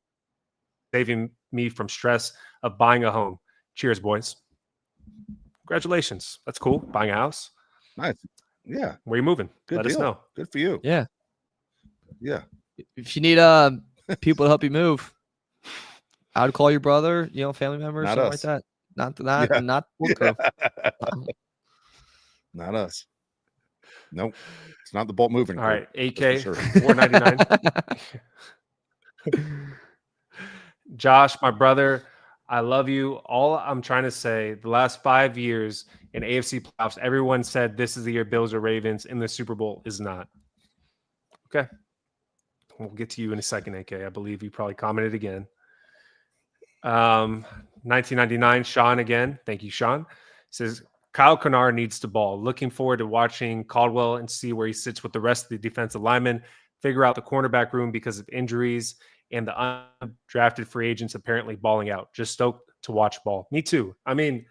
saving me from stress of buying a home. Cheers, boys. Congratulations. That's cool. Buying a house. Nice. Yeah. Where are you moving? Good Let deal. us know. Good for you. Yeah. Yeah. If you need people to help you move, I would call your brother, family members, Not something us. like that. Not Wolf Crew. Not us. Nope. It's not the Bolt moving. All right. AK sure. 499. Josh, my brother, I love you. All I'm trying to say, the last 5 years in AFC playoffs, everyone said this is the year Bills or Ravens in the Super Bowl is not. Okay. We'll get to you in a second, AK. I believe you probably commented again. 1999, Sean again. Thank you, Sean. Says Kyle Kennard needs to ball. Looking forward to watching Caldwell and see where he sits with the rest of the defensive linemen. Figure out the cornerback room because of injuries and the undrafted free agents apparently balling out. Just stoked to watch ball. Me too. I mean,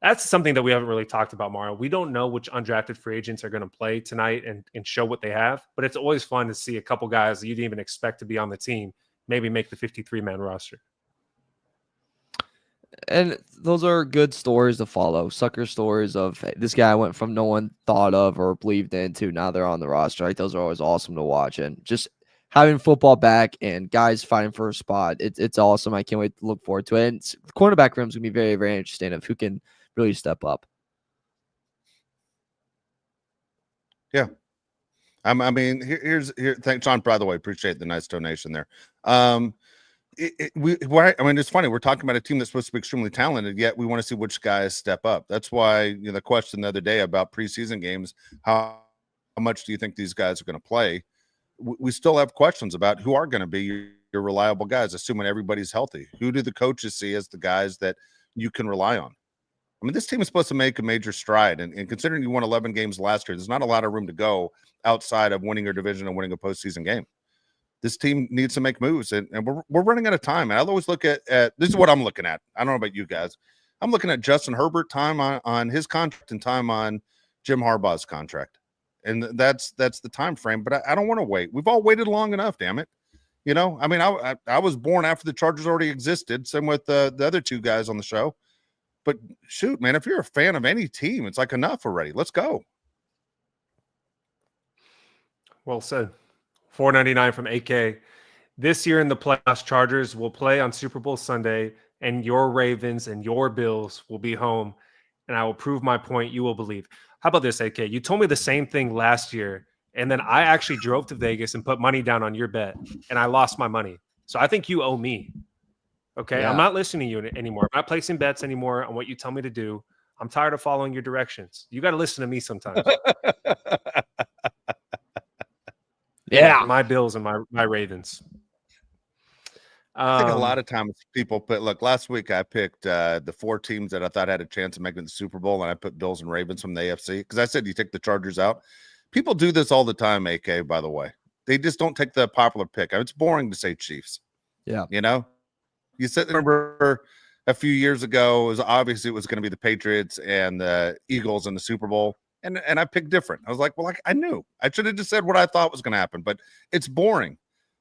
that's something that we haven't really talked about, Mario. We don't know which undrafted free agents are going to play tonight and show what they have, but it's always fun to see a couple guys that you didn't even expect to be on the team maybe make the 53-man roster. And those are good stories to follow. Sucker stories of, hey, this guy went from no one thought of or believed in to now they're on the roster. Right? Those are always awesome to watch. And just having football back and guys fighting for a spot, it's awesome. I can't wait to look forward to it. And the cornerback room is going to be very, very interesting of who can really step up. Yeah. I mean, here. Thanks, John, by the way. Appreciate the nice donation there. It's funny. We're talking about a team that's supposed to be extremely talented, yet we want to see which guys step up. That's why the question the other day about preseason games, how much do you think these guys are going to play? We still have questions about who are going to be your reliable guys, assuming everybody's healthy. Who do the coaches see as the guys that you can rely on? I mean, this team is supposed to make a major stride, and considering you won 11 games last year, there's not a lot of room to go outside of winning your division and winning a postseason game. This team needs to make moves, and we're running out of time. And I'll always look at this is what I'm looking at. I don't know about you guys. I'm looking at Justin Herbert time on his contract and time on Jim Harbaugh's contract, and that's the time frame. But I don't want to wait. We've all waited long enough. Damn it. I mean, I was born after the Chargers already existed. Same with the other two guys on the show. But shoot, man, if you're a fan of any team, it's like enough already. Let's go. Well said. $4.99 from AK. This year in the playoffs, Chargers will play on Super Bowl Sunday, and your Ravens and your Bills will be home. And I will prove my point. You will believe. How about this, AK? You told me the same thing last year, and then I actually drove to Vegas and put money down on your bet, and I lost my money. So I think you owe me. Okay, yeah. I'm not listening to you anymore. I'm not placing bets anymore on what you tell me to do. I'm tired of following your directions. You got to listen to me sometimes. Yeah, my Bills and my Ravens. I think a lot of times people look, last week I picked the four teams that I thought had a chance of making the Super Bowl, and I put Bills and Ravens from the AFC because I said you take the Chargers out. People do this all the time, AK, by the way. They just don't take the popular pick. It's boring to say Chiefs. Yeah. You said, remember a few years ago, it was obviously it was going to be the Patriots and the Eagles in the Super Bowl. And I picked different. I was like, well, I knew. I should have just said what I thought was going to happen. But it's boring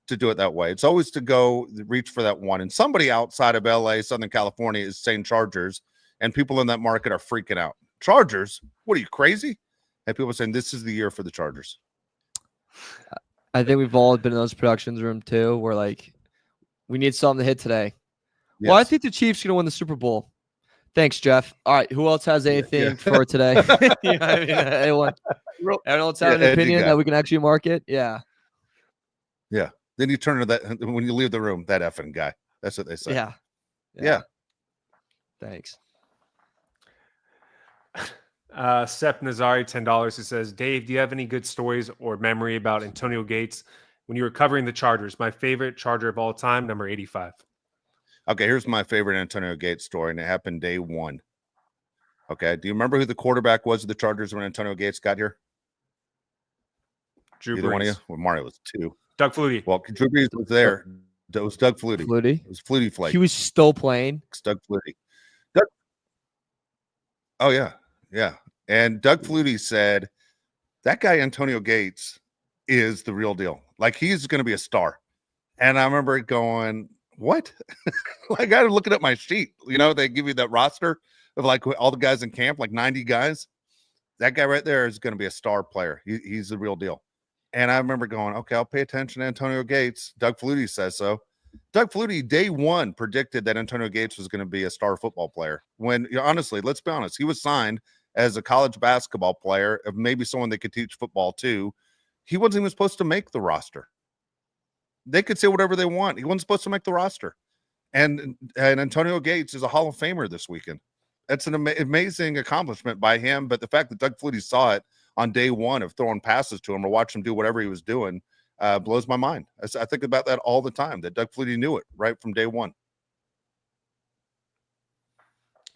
to do it that way. It's always to go reach for that one. And somebody outside of LA, Southern California is saying Chargers, and people in that market are freaking out. Chargers? What are you, crazy? And people are saying this is the year for the Chargers. I think we've all been in those productions room too, where like we need something to hit today. Yes. Well, I think the Chiefs are going to win the Super Bowl. Thanks, Jeff. All right, who else has anything for today? Anyone else have an opinion that we can actually market? Yeah. Yeah. Then you turn to that when you leave the room, that effing guy. That's what they say. Yeah. Thanks. Sep Nazari, $10. Who says, Dave, do you have any good stories or memory about Antonio Gates when you were covering the Chargers? My favorite Charger of all time, number 85. Okay, here's my favorite Antonio Gates story, and it happened day one. Okay, do you remember who the quarterback was of the Chargers when Antonio Gates got here? Drew Either Brees. one of you? Well, Mario was 2. Doug Flutie. Well, Drew Brees was there. It was Doug Flutie. It was Flutie Flake. He was still playing. It's Doug Flutie. Oh, yeah. Yeah. And Doug Flutie said, that guy Antonio Gates is the real deal. Like, he's going to be a star. And I remember going, what? Like, I was looking at my sheet. They give you that roster of like all the guys in camp, like 90 guys. That guy right there is going to be a star player. He's the real deal. And I remember going, okay, I'll pay attention to Antonio Gates. Doug Flutie says so. Doug Flutie, day one, predicted that Antonio Gates was going to be a star football player. When, honestly, let's be honest, he was signed as a college basketball player, of maybe someone they could teach football to. He wasn't even supposed to make the roster. They could say whatever they want. He wasn't supposed to make the roster. And Antonio Gates is a Hall of Famer this weekend. That's an amazing accomplishment by him. But the fact that Doug Flutie saw it on day one of throwing passes to him or watch him do whatever he was doing blows my mind. I think about that all the time, that Doug Flutie knew it right from day one.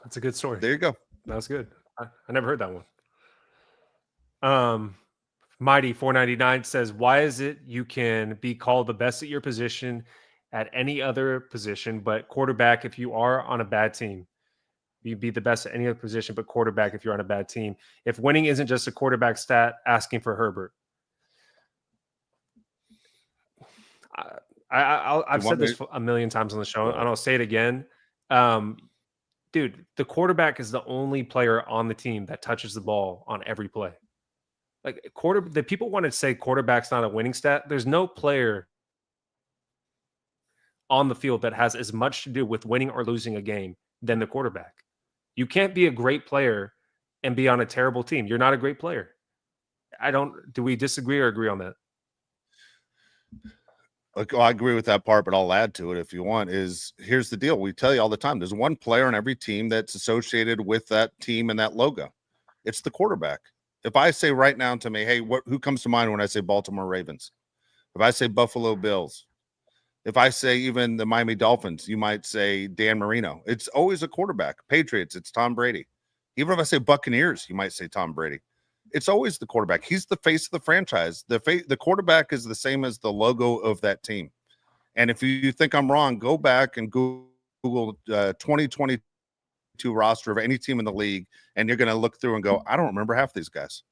That's a good story. There you go. That was good. I never heard that one. Mighty 499 says, why is it you can be called the best at your position at any other position, but quarterback if you are on a bad team? You'd be the best at any other position, but quarterback if you're on a bad team. If winning isn't just a quarterback stat, asking for Herbert. I've said this a million times on the show, and I'll say it again. Dude, the quarterback is the only player on the team that touches the ball on every play. Like the people want to say quarterback's not a winning stat. There's no player on the field that has as much to do with winning or losing a game than the quarterback. You can't be a great player and be on a terrible team. You're not a great player. Do we disagree or agree on that? Like, I agree with that part, but I'll add to it if you want. Here's the deal. We tell you all the time, there's one player on every team that's associated with that team and that logo. It's the quarterback. If I say right now to me, hey, who comes to mind when I say Baltimore Ravens? If I say Buffalo Bills, if I say even the Miami Dolphins, you might say Dan Marino. It's always a quarterback. Patriots, it's Tom Brady. Even if I say Buccaneers, you might say Tom Brady. It's always the quarterback. He's the face of the franchise. The quarterback is the same as the logo of that team. And if you think I'm wrong, go back and Google 2022 roster of any team in the league, and you're going to look through and go, I don't remember half these guys.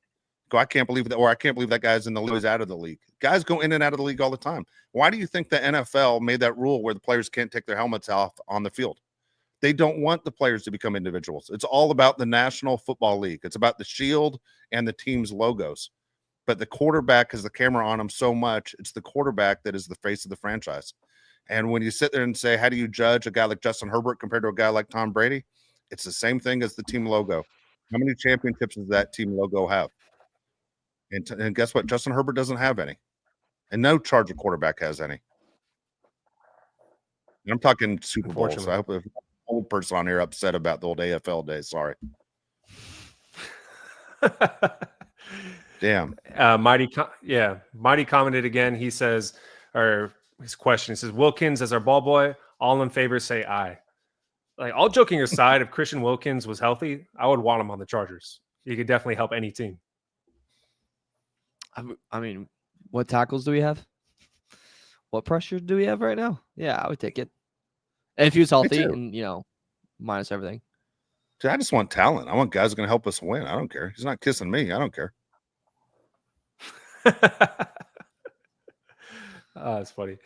Go, I can't believe that, or I can't believe that guy's in the league, is out of the league. Guys go in and out of the league all the time. Why do you think the NFL made that rule where the players can't take their helmets off on the field? They don't want the players to become individuals. It's all about the National Football League. It's about the shield and the team's logos. But the quarterback has the camera on him so much. It's the quarterback that is the face of the franchise. And when you sit there and say, how do you judge a guy like Justin Herbert compared to a guy like Tom Brady? It's the same thing as the team logo. How many championships does that team logo have? And guess what? Justin Herbert doesn't have any. And no Charger quarterback has any. And I'm talking Super Bowl. So I hope if old person on here upset about the old AFL days. Sorry. Damn. Mighty commented again. He says, or his question, he says, Wilkins as our ball boy, all in favor say aye. Like, all joking aside, if Christian Wilkins was healthy, I would want him on the Chargers. He could definitely help any team. I mean, what tackles do we have? What pressure do we have right now? Yeah, I would take it. And if he was healthy and, minus everything. Dude, I just want talent. I want guys who are going to help us win. I don't care. He's not kissing me. I don't care. That's funny.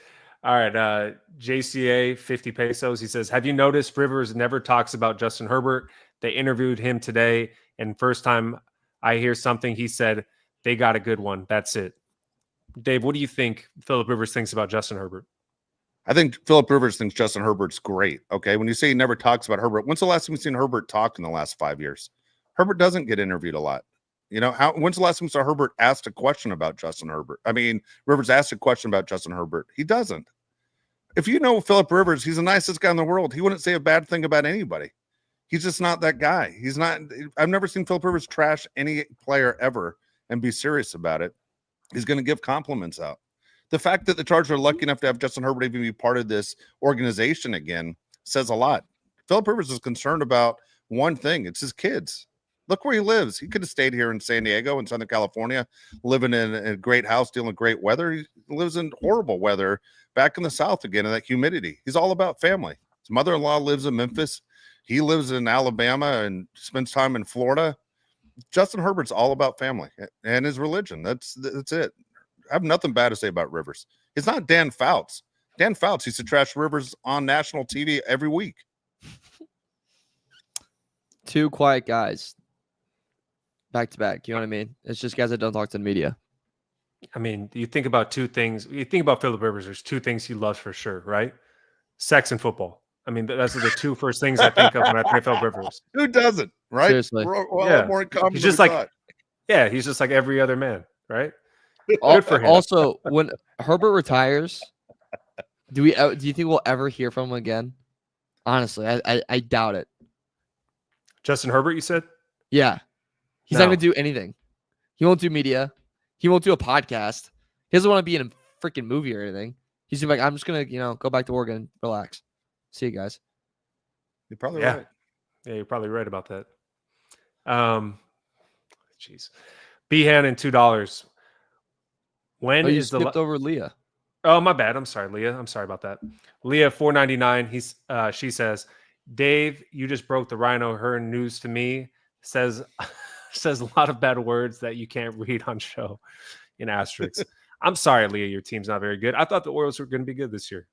All right. JCA 50 pesos. He says, have you noticed Rivers never talks about Justin Herbert? They interviewed him today, and first time I hear something, he said, they got a good one. That's it. Dave, what do you think Philip Rivers thinks about Justin Herbert? I think Philip Rivers thinks Justin Herbert's great. Okay. When you say he never talks about Herbert, when's the last time we've seen Herbert talk in the last 5 years? Herbert doesn't get interviewed a lot. When's the last time we saw Herbert asked a question about Justin Herbert? I mean, Rivers asked a question about Justin Herbert. He doesn't. If you know Philip Rivers, he's the nicest guy in the world. He wouldn't say a bad thing about anybody. He's just not that guy. He's not. I've never seen Philip Rivers trash any player ever and be serious about it. He's going to give compliments out. The fact that the Chargers are lucky enough to have Justin Herbert even be part of this organization again says a lot. Philip Rivers is concerned about one thing. It's his kids. Look where he lives. He could have stayed here in San Diego in Southern California, living in a great house, dealing with great weather. He lives in horrible weather back in the South again in that humidity. He's all about family. His mother-in-law lives in Memphis. He lives in Alabama and spends time in Florida. Justin Herbert's all about family and his religion. That's it. I have nothing bad to say about Rivers. It's not Dan Fouts. Dan Fouts used to trash Rivers on national TV every week. Two quiet guys. Back to back. You know what I mean? It's just guys that don't talk to the media. I mean, you think about two things. You think about Philip Rivers, there's two things he loves for sure, right? Sex and football. I mean, those are the two first things I think of when I think of Philip Rivers. Who doesn't, right? Seriously. More in common. He's just like, he's just like every other man, right? Good for him. Also, when Herbert retires, do you think we'll ever hear from him again? Honestly, I doubt it. Justin Herbert, you said? Yeah. He's not going to do anything. He won't do media. He won't do a podcast. He doesn't want to be in a freaking movie or anything. He's like, I'm just going to, go back to Oregon, relax. See you guys. You're probably right. Yeah, you're probably right about that. Jeez. B Hannon, $2. When Oh, you is the skipped over Leah. Oh, my bad. I'm sorry, Leah. I'm sorry about that. Leah, $4.99. She says, Dave, you just broke the Rhino Hearn news to me. Says says a lot of bad words that you can't read on show in asterisks. I'm sorry, Leah. Your team's not very good. I thought the Orioles were going to be good this year.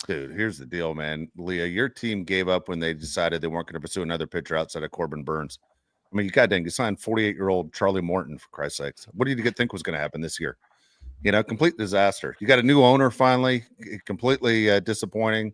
Dude, here's the deal, man. Leah, your team gave up when they decided they weren't going to pursue another pitcher outside of Corbin Burns. I mean, you signed 48-year-old Charlie Morton, for Christ's sakes. What did you think was going to happen this year? Complete disaster. You got a new owner finally, completely disappointing.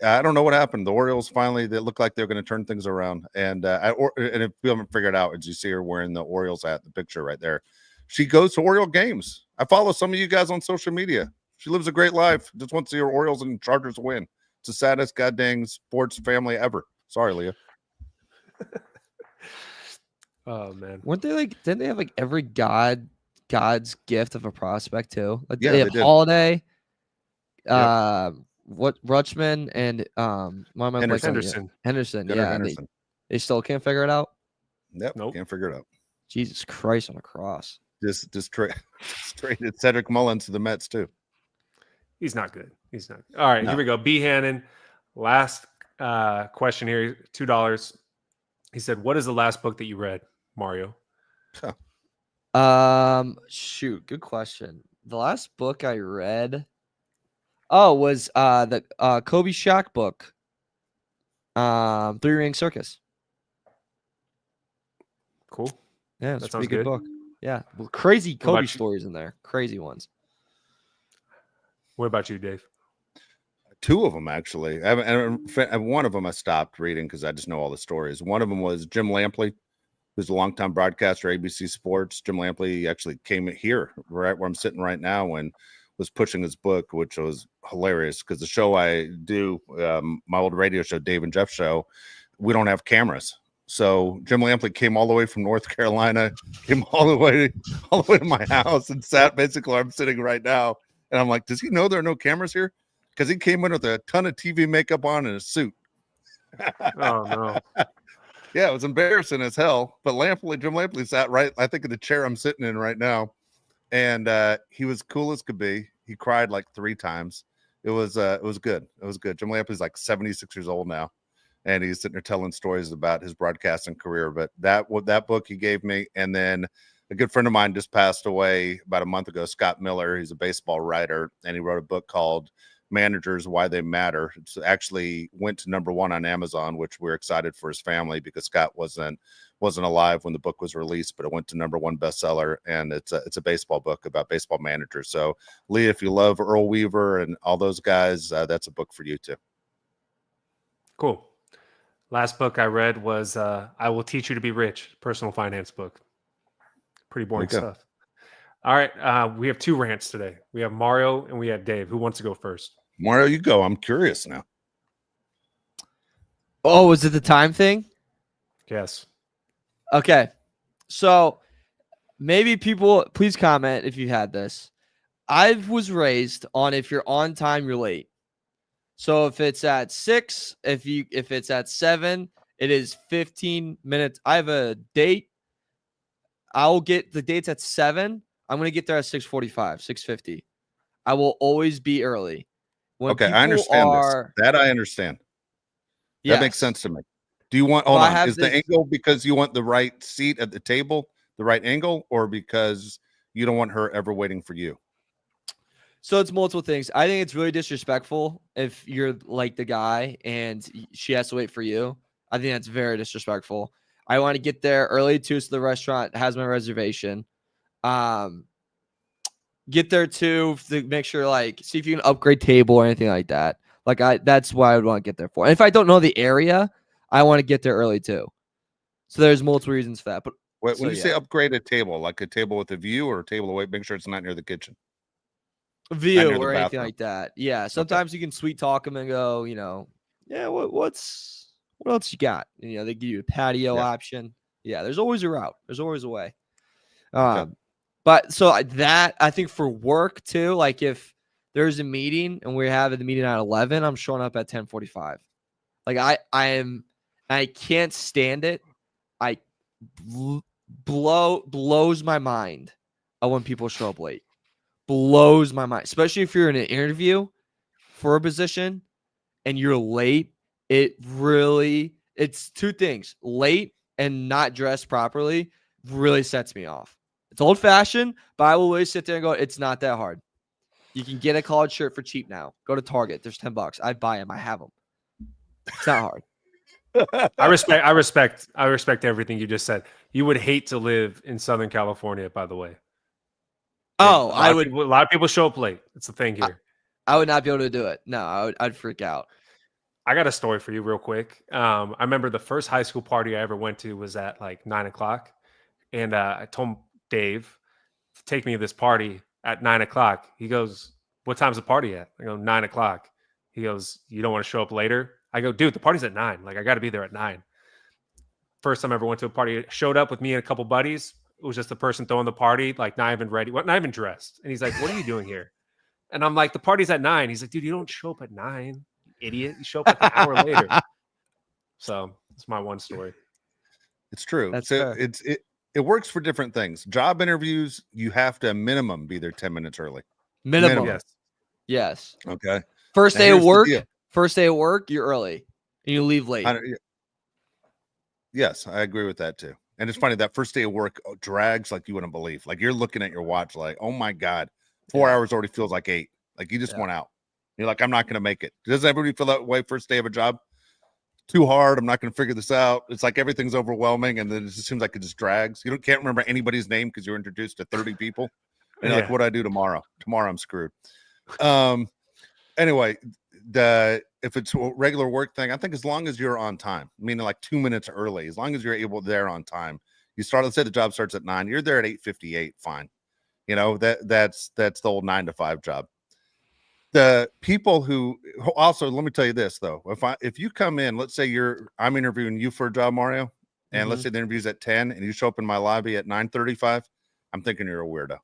I don't know what happened. The Orioles finally, they look like they're going to turn things around. And if you haven't figured out, as you see her wearing the Orioles hat, the picture right there, she goes to Oriole games. I follow some of you guys on social media. She lives a great life. Just wants to see her Orioles and Chargers win. It's the saddest goddamn sports family ever. Sorry, Leah. Oh man, Weren't they didn't they have every God's gift of a prospect too? Like Yeah, they have they did. Holiday, Yep. Rutschman, and why am I blanking on it? Henderson. Gunnar Yeah, Henderson. they still can't figure it out. Yep. Nope. Can't figure it out. Jesus Christ on a cross. Just traded Cedric Mullins to the Mets too. he's not good. He's not. All right, No. Here we go. B Hannon, last question here. $2. He said, "What is the last book that you read, Mario?" Shoot, good question. The last book I read, was the Kobe Shaq book, Three Ring Circus. Cool. Yeah, it's That a pretty sounds good good. book. Yeah, well, crazy What about Kobe you? stories in there, crazy ones. What about you, Dave? Two of them, actually. One of them I stopped reading because I just know all the stories. One of them was Jim Lampley, who's a longtime broadcaster, ABC Sports. Jim Lampley actually came here, right where I'm sitting right now, and was pushing his book, which was hilarious because the show I do, my old radio show, Dave and Jeff show, we don't have cameras. So Jim Lampley came all the way from North Carolina, came all the way to my house and sat basically where I'm sitting right now. And I'm like, does he know there are no cameras here? Because he came in with a ton of TV makeup on and a suit. Oh no. Yeah, it was embarrassing as hell. But Jim Lampley sat right, I think, in the chair I'm sitting in right now. And he was cool as could be. He cried like 3 times. It was good. It was good. Jim Lampley's like 76 years old now. And he's sitting there telling stories about his broadcasting career. But that book he gave me, and then a good friend of mine just passed away about a month ago, Scott Miller. He's a baseball writer, and he wrote a book called Managers, Why They Matter. It's actually went to #1 on Amazon, which we're excited for his family because Scott wasn't alive when the book was released, but it went to #1 bestseller, and it's a baseball book about baseball managers. So, Lee, if you love Earl Weaver and all those guys, that's a book for you too. Cool. Last book I read was I Will Teach You to Be Rich, personal finance book. Pretty boring There you go. stuff. All right. We have 2 rants today. We have Mario and we have Dave. Who wants to go first? Mario, you go. I'm curious now. Oh, is it the time thing? Yes. Okay. So maybe people, please comment if you had this. I was raised on if you're on time, you're late. So if it's at 6, if it's at 7, it is 15 minutes. I have a date. I'll get the dates at 7. I'm going to get there at 6:45, 6:50. I will always be early. When Okay, I people understand are, this. That I understand. That makes yes. sense to me. Do you want, hold But I on, have is the this- angle because you want the right seat at the table, the right angle, or because you don't want her ever waiting for you? So it's multiple things. I think it's really disrespectful if you're like the guy and she has to wait for you. I think that's very disrespectful. I want to get there early too, so the restaurant has my reservation. Get there too to make sure, see if you can upgrade table or anything like that. That's why I would want to get there for. And if I don't know the area, I want to get there early too. So there's multiple reasons for that. But When you say upgrade a table, like a table with a view or a table away, make sure it's not near the kitchen. view near the or anything bathroom. like that. Yeah. Sometimes you can sweet talk them and go, yeah, what else you got? They give you a patio option. Yeah, there's always a route. There's always a way. But so that I think for work too, like if there's a meeting and we're having the meeting at 11, I'm showing up at 10:45. Like I can't stand it. Blows my mind when people show up late. Blows my mind, especially if you're in an interview for a position and you're late. It's two things: late and not dressed properly really sets me off. It's old fashioned, but I will always sit there and go, it's not that hard. You can get a collared shirt for cheap now. Go to Target. There's $10. I'd buy them. I have them. It's not hard. I respect everything you just said. You would hate to live in Southern California, by the way. Oh, a lot of people show up late. It's the thing here. I would not be able to do it. No, I'd freak out. I got a story for you real quick. I remember the first high school party I ever went to was at like 9:00. And I told Dave to take me to this party at 9:00. He goes, "What time's the party at?" I go, 9:00. He goes, "You don't want to show up later?" I go, "Dude, the party's at 9. Like, I got to be there at 9. First time I ever went to a party, showed up with me and a couple buddies. It was just the person throwing the party, like not even ready, not even dressed. And he's like, "What are you doing here?" And I'm like, "The party's at 9. He's like, "Dude, you don't show up at 9, you idiot. You show up like an hour later." So it's my one story. It's true. That's so fair. it works for different things. Job interviews, you have to minimum be there 10 minutes early. Minimum. Yes. Yes. Okay. First Now, day here's of the work. deal. First day of work, you're early. And you leave late. Yes, I agree with that too. And it's funny that first day of work drags like you wouldn't believe. Like you're looking at your watch, like, oh my God, 4 hours already feels like 8. Like you just went out. You're like, I'm not going to make it. Doesn't everybody feel that way first day of a job? Too hard. I'm not going to figure this out. It's like everything's overwhelming, and then it just seems like it just drags. You can't remember anybody's name because you're introduced to 30 people. And you're like, what do I do tomorrow? Tomorrow I'm screwed. Anyway, if it's a regular work thing, I think as long as you're on time, meaning like 2 minutes early, as long as you're able there on time, you start. Let's say the job starts at 9. You're there at 8:58. Fine. You know that's the old 9 to 5 job. The people who also, let me tell you this though, if you come in, let's say I'm interviewing you for a job, Mario, and let's say the interview's at 10 and you show up in my lobby at 9:35, I'm thinking you're a weirdo.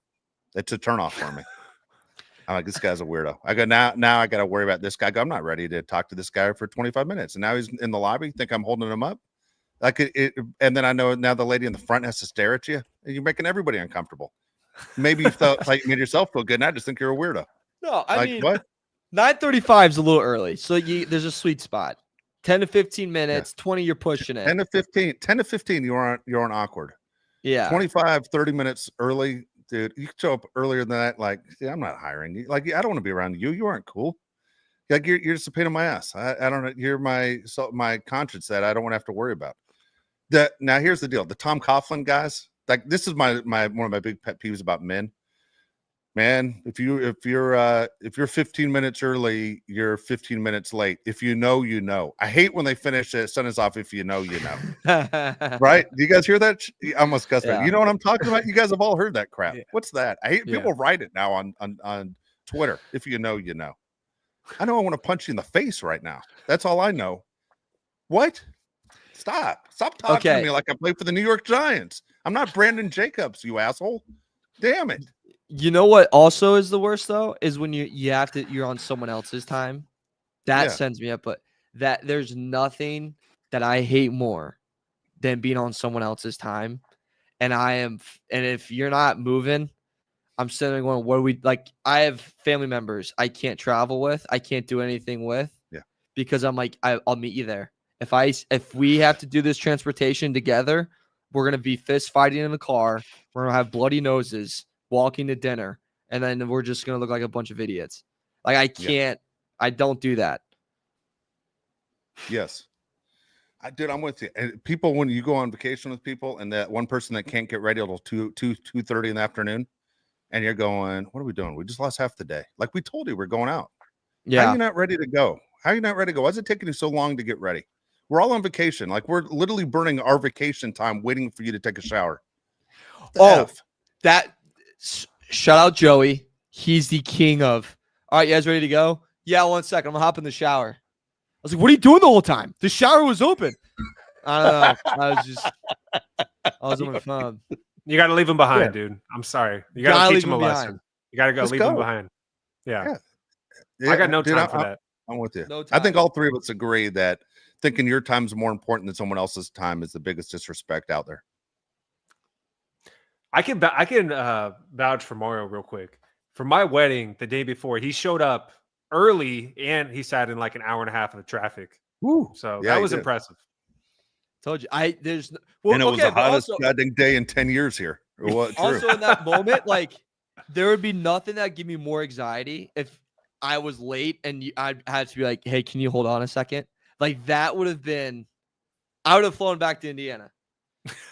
It's a turnoff for me. I'm like, this guy's a weirdo. I go, now I got to worry about this guy. I'm not ready to talk to this guy for 25 minutes. And now he's in the lobby. Think I'm holding him up? Like and then I know now the lady in the front has to stare at you. And you're making everybody uncomfortable. Maybe you felt like you made yourself feel good. And I just think you're a weirdo. No, I mean, what? 9:35 is a little early. So there's a sweet spot. 10 to 15 minutes, 20, you're pushing it. 10 to 15, you aren't awkward. Yeah. 25, 30 minutes early, dude. You can show up earlier than that. Like, yeah, I'm not hiring you. Like, I don't want to be around you. You aren't cool. Like, you're just a pain in my ass. I don't know. You're my conscience that I don't want to have to worry about. Now here's the deal. The Tom Coughlin guys, like this is my one of my big pet peeves about men. Man, if you're 15 minutes early, you're 15 minutes late. If you know, you know. I hate when they finish it. Send us off. If you know, you know. Right? Do you guys hear that? I almost cussed. You know what I'm talking about? You guys have all heard that crap. What's that? I hate people write it now on Twitter. If you know, you know. I know I want to punch you in the face right now. That's all I know. What? Stop talking to me like I play for the New York Giants. I'm not Brandon Jacobs, you asshole. Damn it. You know what also is the worst though is when you're on someone else's time. That sends me up, but there's nothing that I hate more than being on someone else's time. And if you're not moving, I'm sitting there going, what are we like? I have family members I can't travel with, I can't do anything with. Yeah. Because I'm like, I'll meet you there. If we have to do this transportation together, we're gonna be fist fighting in the car, we're gonna have bloody noses walking to dinner, and then we're just gonna look like a bunch of idiots. Like I can't, I don't do that. Yes, I'm with you. And people, when you go on vacation with people, and that one person that can't get ready until 2:30 in the afternoon, and you're going, "What are we doing? We just lost half the day." Like we told you, we're going out. Yeah. How are you not ready to go? How are you not ready to go? Why is it taking you so long to get ready? We're all on vacation. Like we're literally burning our vacation time waiting for you to take a shower. Shout out Joey. He's the king of. All right, you guys ready to go? Yeah, 1 second. I'm gonna hop in the shower. I was like, "What are you doing the whole time? The shower was open." I don't know. I was on my phone. You got to leave him behind, dude. I'm sorry. You got to teach him a lesson. You got to leave him behind. Yeah. I got no time for that. I'm with you. No time. I think all three of us agree that thinking your time's more important than someone else's time is the biggest disrespect out there. I can vouch for Mario real quick. For my wedding the day before, he showed up early and he sat in like an hour and a half of the traffic. Woo. So Yeah, that he was did. impressive. Told you. And it was the hottest goddamn day in 10 years here. Well, also in that moment, like there would be nothing that give me more anxiety if I was late and I had to be like, hey, can you hold on a second? Like that would have been, I would have flown back to Indiana.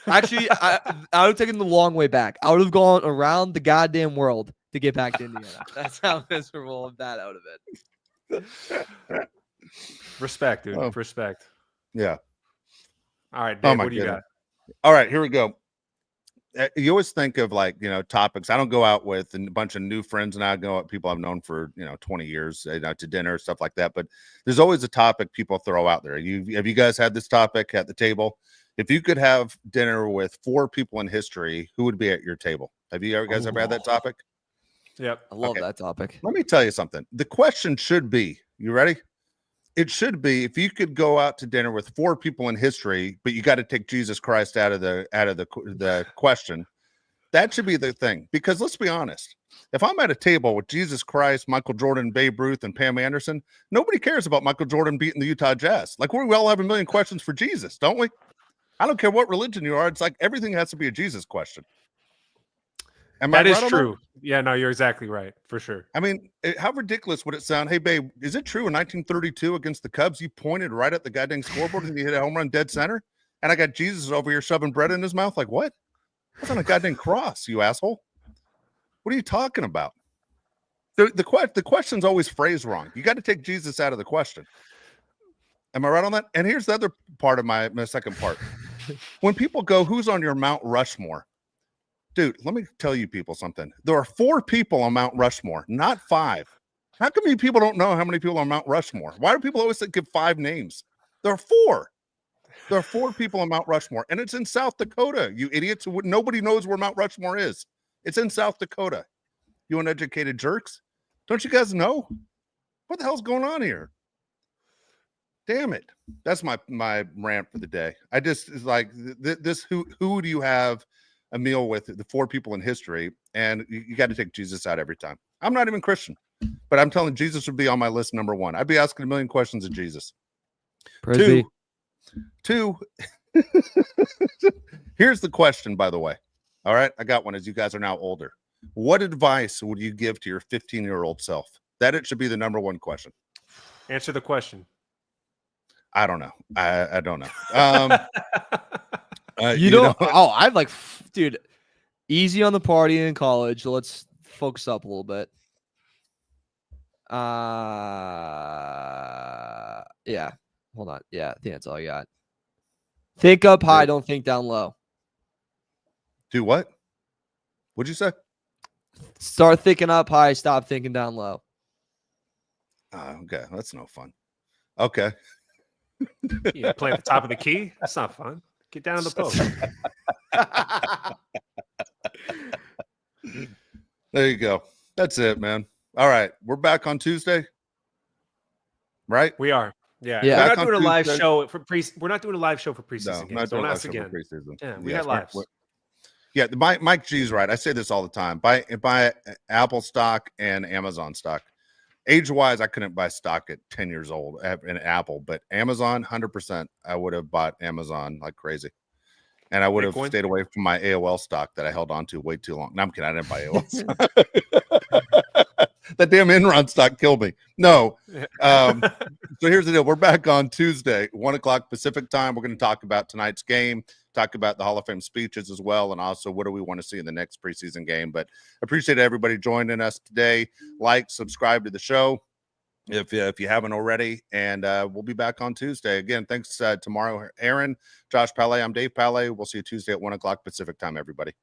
Actually, I would have taken the long way back. I would have gone around the goddamn world to get back to Indiana. That's how miserable of that I would have been. Respect, dude. Oh. Respect. Yeah. All right, Dave, what do you got? All right, here we go. You always think of like, topics. I don't go out with a bunch of new friends, and I go out with people I've known for, 20 years, to dinner, stuff like that. But there's always a topic people throw out there. Have you guys had this topic at the table? If you could have dinner with 4 people in history, who would be at your table? Have you guys ever had that topic? Yep. I love that topic. Let me tell you something. The question should be, you ready? It should be, if you could go out to dinner with 4 people in history, but you got to take Jesus Christ out of the question. That should be the thing. Because let's be honest, if I'm at a table with Jesus Christ, Michael Jordan, Babe Ruth, and Pam Anderson, nobody cares about Michael Jordan beating the Utah Jazz. Like, we all have a million questions for Jesus, don't we? I don't care what religion you are. It's like everything has to be a Jesus question. That is true. Yeah, no, you're exactly right, for sure. I mean, how ridiculous would it sound? Hey, babe, is it true in 1932 against the Cubs, you pointed right at the goddamn scoreboard and you hit a home run dead center? And I got Jesus over here shoving bread in his mouth? Like, what? That's on a goddamn cross, you asshole. What are you talking about? The question's always phrased wrong. You got to take Jesus out of the question. Am I right on that? And here's the other part of my second part. When people go, who's on your Mount Rushmore? Dude, let me tell you people something. There are 4 people on Mount Rushmore, not 5. How come you people don't know how many people are on Mount Rushmore? Why do people always give 5 names? There are 4. There are 4 people on Mount Rushmore, and it's in South Dakota, you idiots. Nobody knows where Mount Rushmore is. It's in South Dakota. You uneducated jerks. Don't you guys know? What the hell's going on here? Damn it. That's my rant for the day. I just like this. Who do you have a meal with? The 4 people in history, and you got to take Jesus out every time. I'm not even Christian, but I'm telling Jesus would be on my list number 1. I'd be asking a million questions of Jesus. Praise 2. Here's the question, by the way. All right, I got one. As you guys are now older, what advice would you give to your 15-year-old self? That it should be the number 1 question. Answer the question. I don't know. I don't know. I'm like, dude, easy on the party in college. Let's focus up a little bit. Yeah. Hold on. Yeah, I think that's all I got. Think up high, don't think down low. Do what? What'd you say? Start thinking up high, stop thinking down low. Okay, that's no fun. Okay. You play at the top of the key? That's not fun. Get down to the post. There you go. That's it, man. All right. We're back on Tuesday. Right? We are. Yeah. Yeah. We're not doing a live show for we're not doing a live show for preseason games. Don't ask again. Yeah, we got lives. Yeah, Mike G's right. I say this all the time. Buy Apple stock and Amazon stock. Age-wise, I couldn't buy stock at 10 years old in Apple, but Amazon, 100%, I would have bought Amazon like crazy. And I would have stayed away from my AOL stock that I held on to way too long. No, I'm kidding. I didn't buy AOL stock. That damn Enron stock killed me. No. So here's the deal. We're back on Tuesday, 1 o'clock Pacific time. We're going to talk about tonight's game, talk about the Hall of Fame speeches as well, and also what do we want to see in the next preseason game. But appreciate everybody joining us today. Like, subscribe to the show if you haven't already, and we'll be back on Tuesday. Again, thanks tomorrow, Aaron, Josh Palais. I'm Dave Palais. We'll see you Tuesday at 1 o'clock Pacific time, everybody.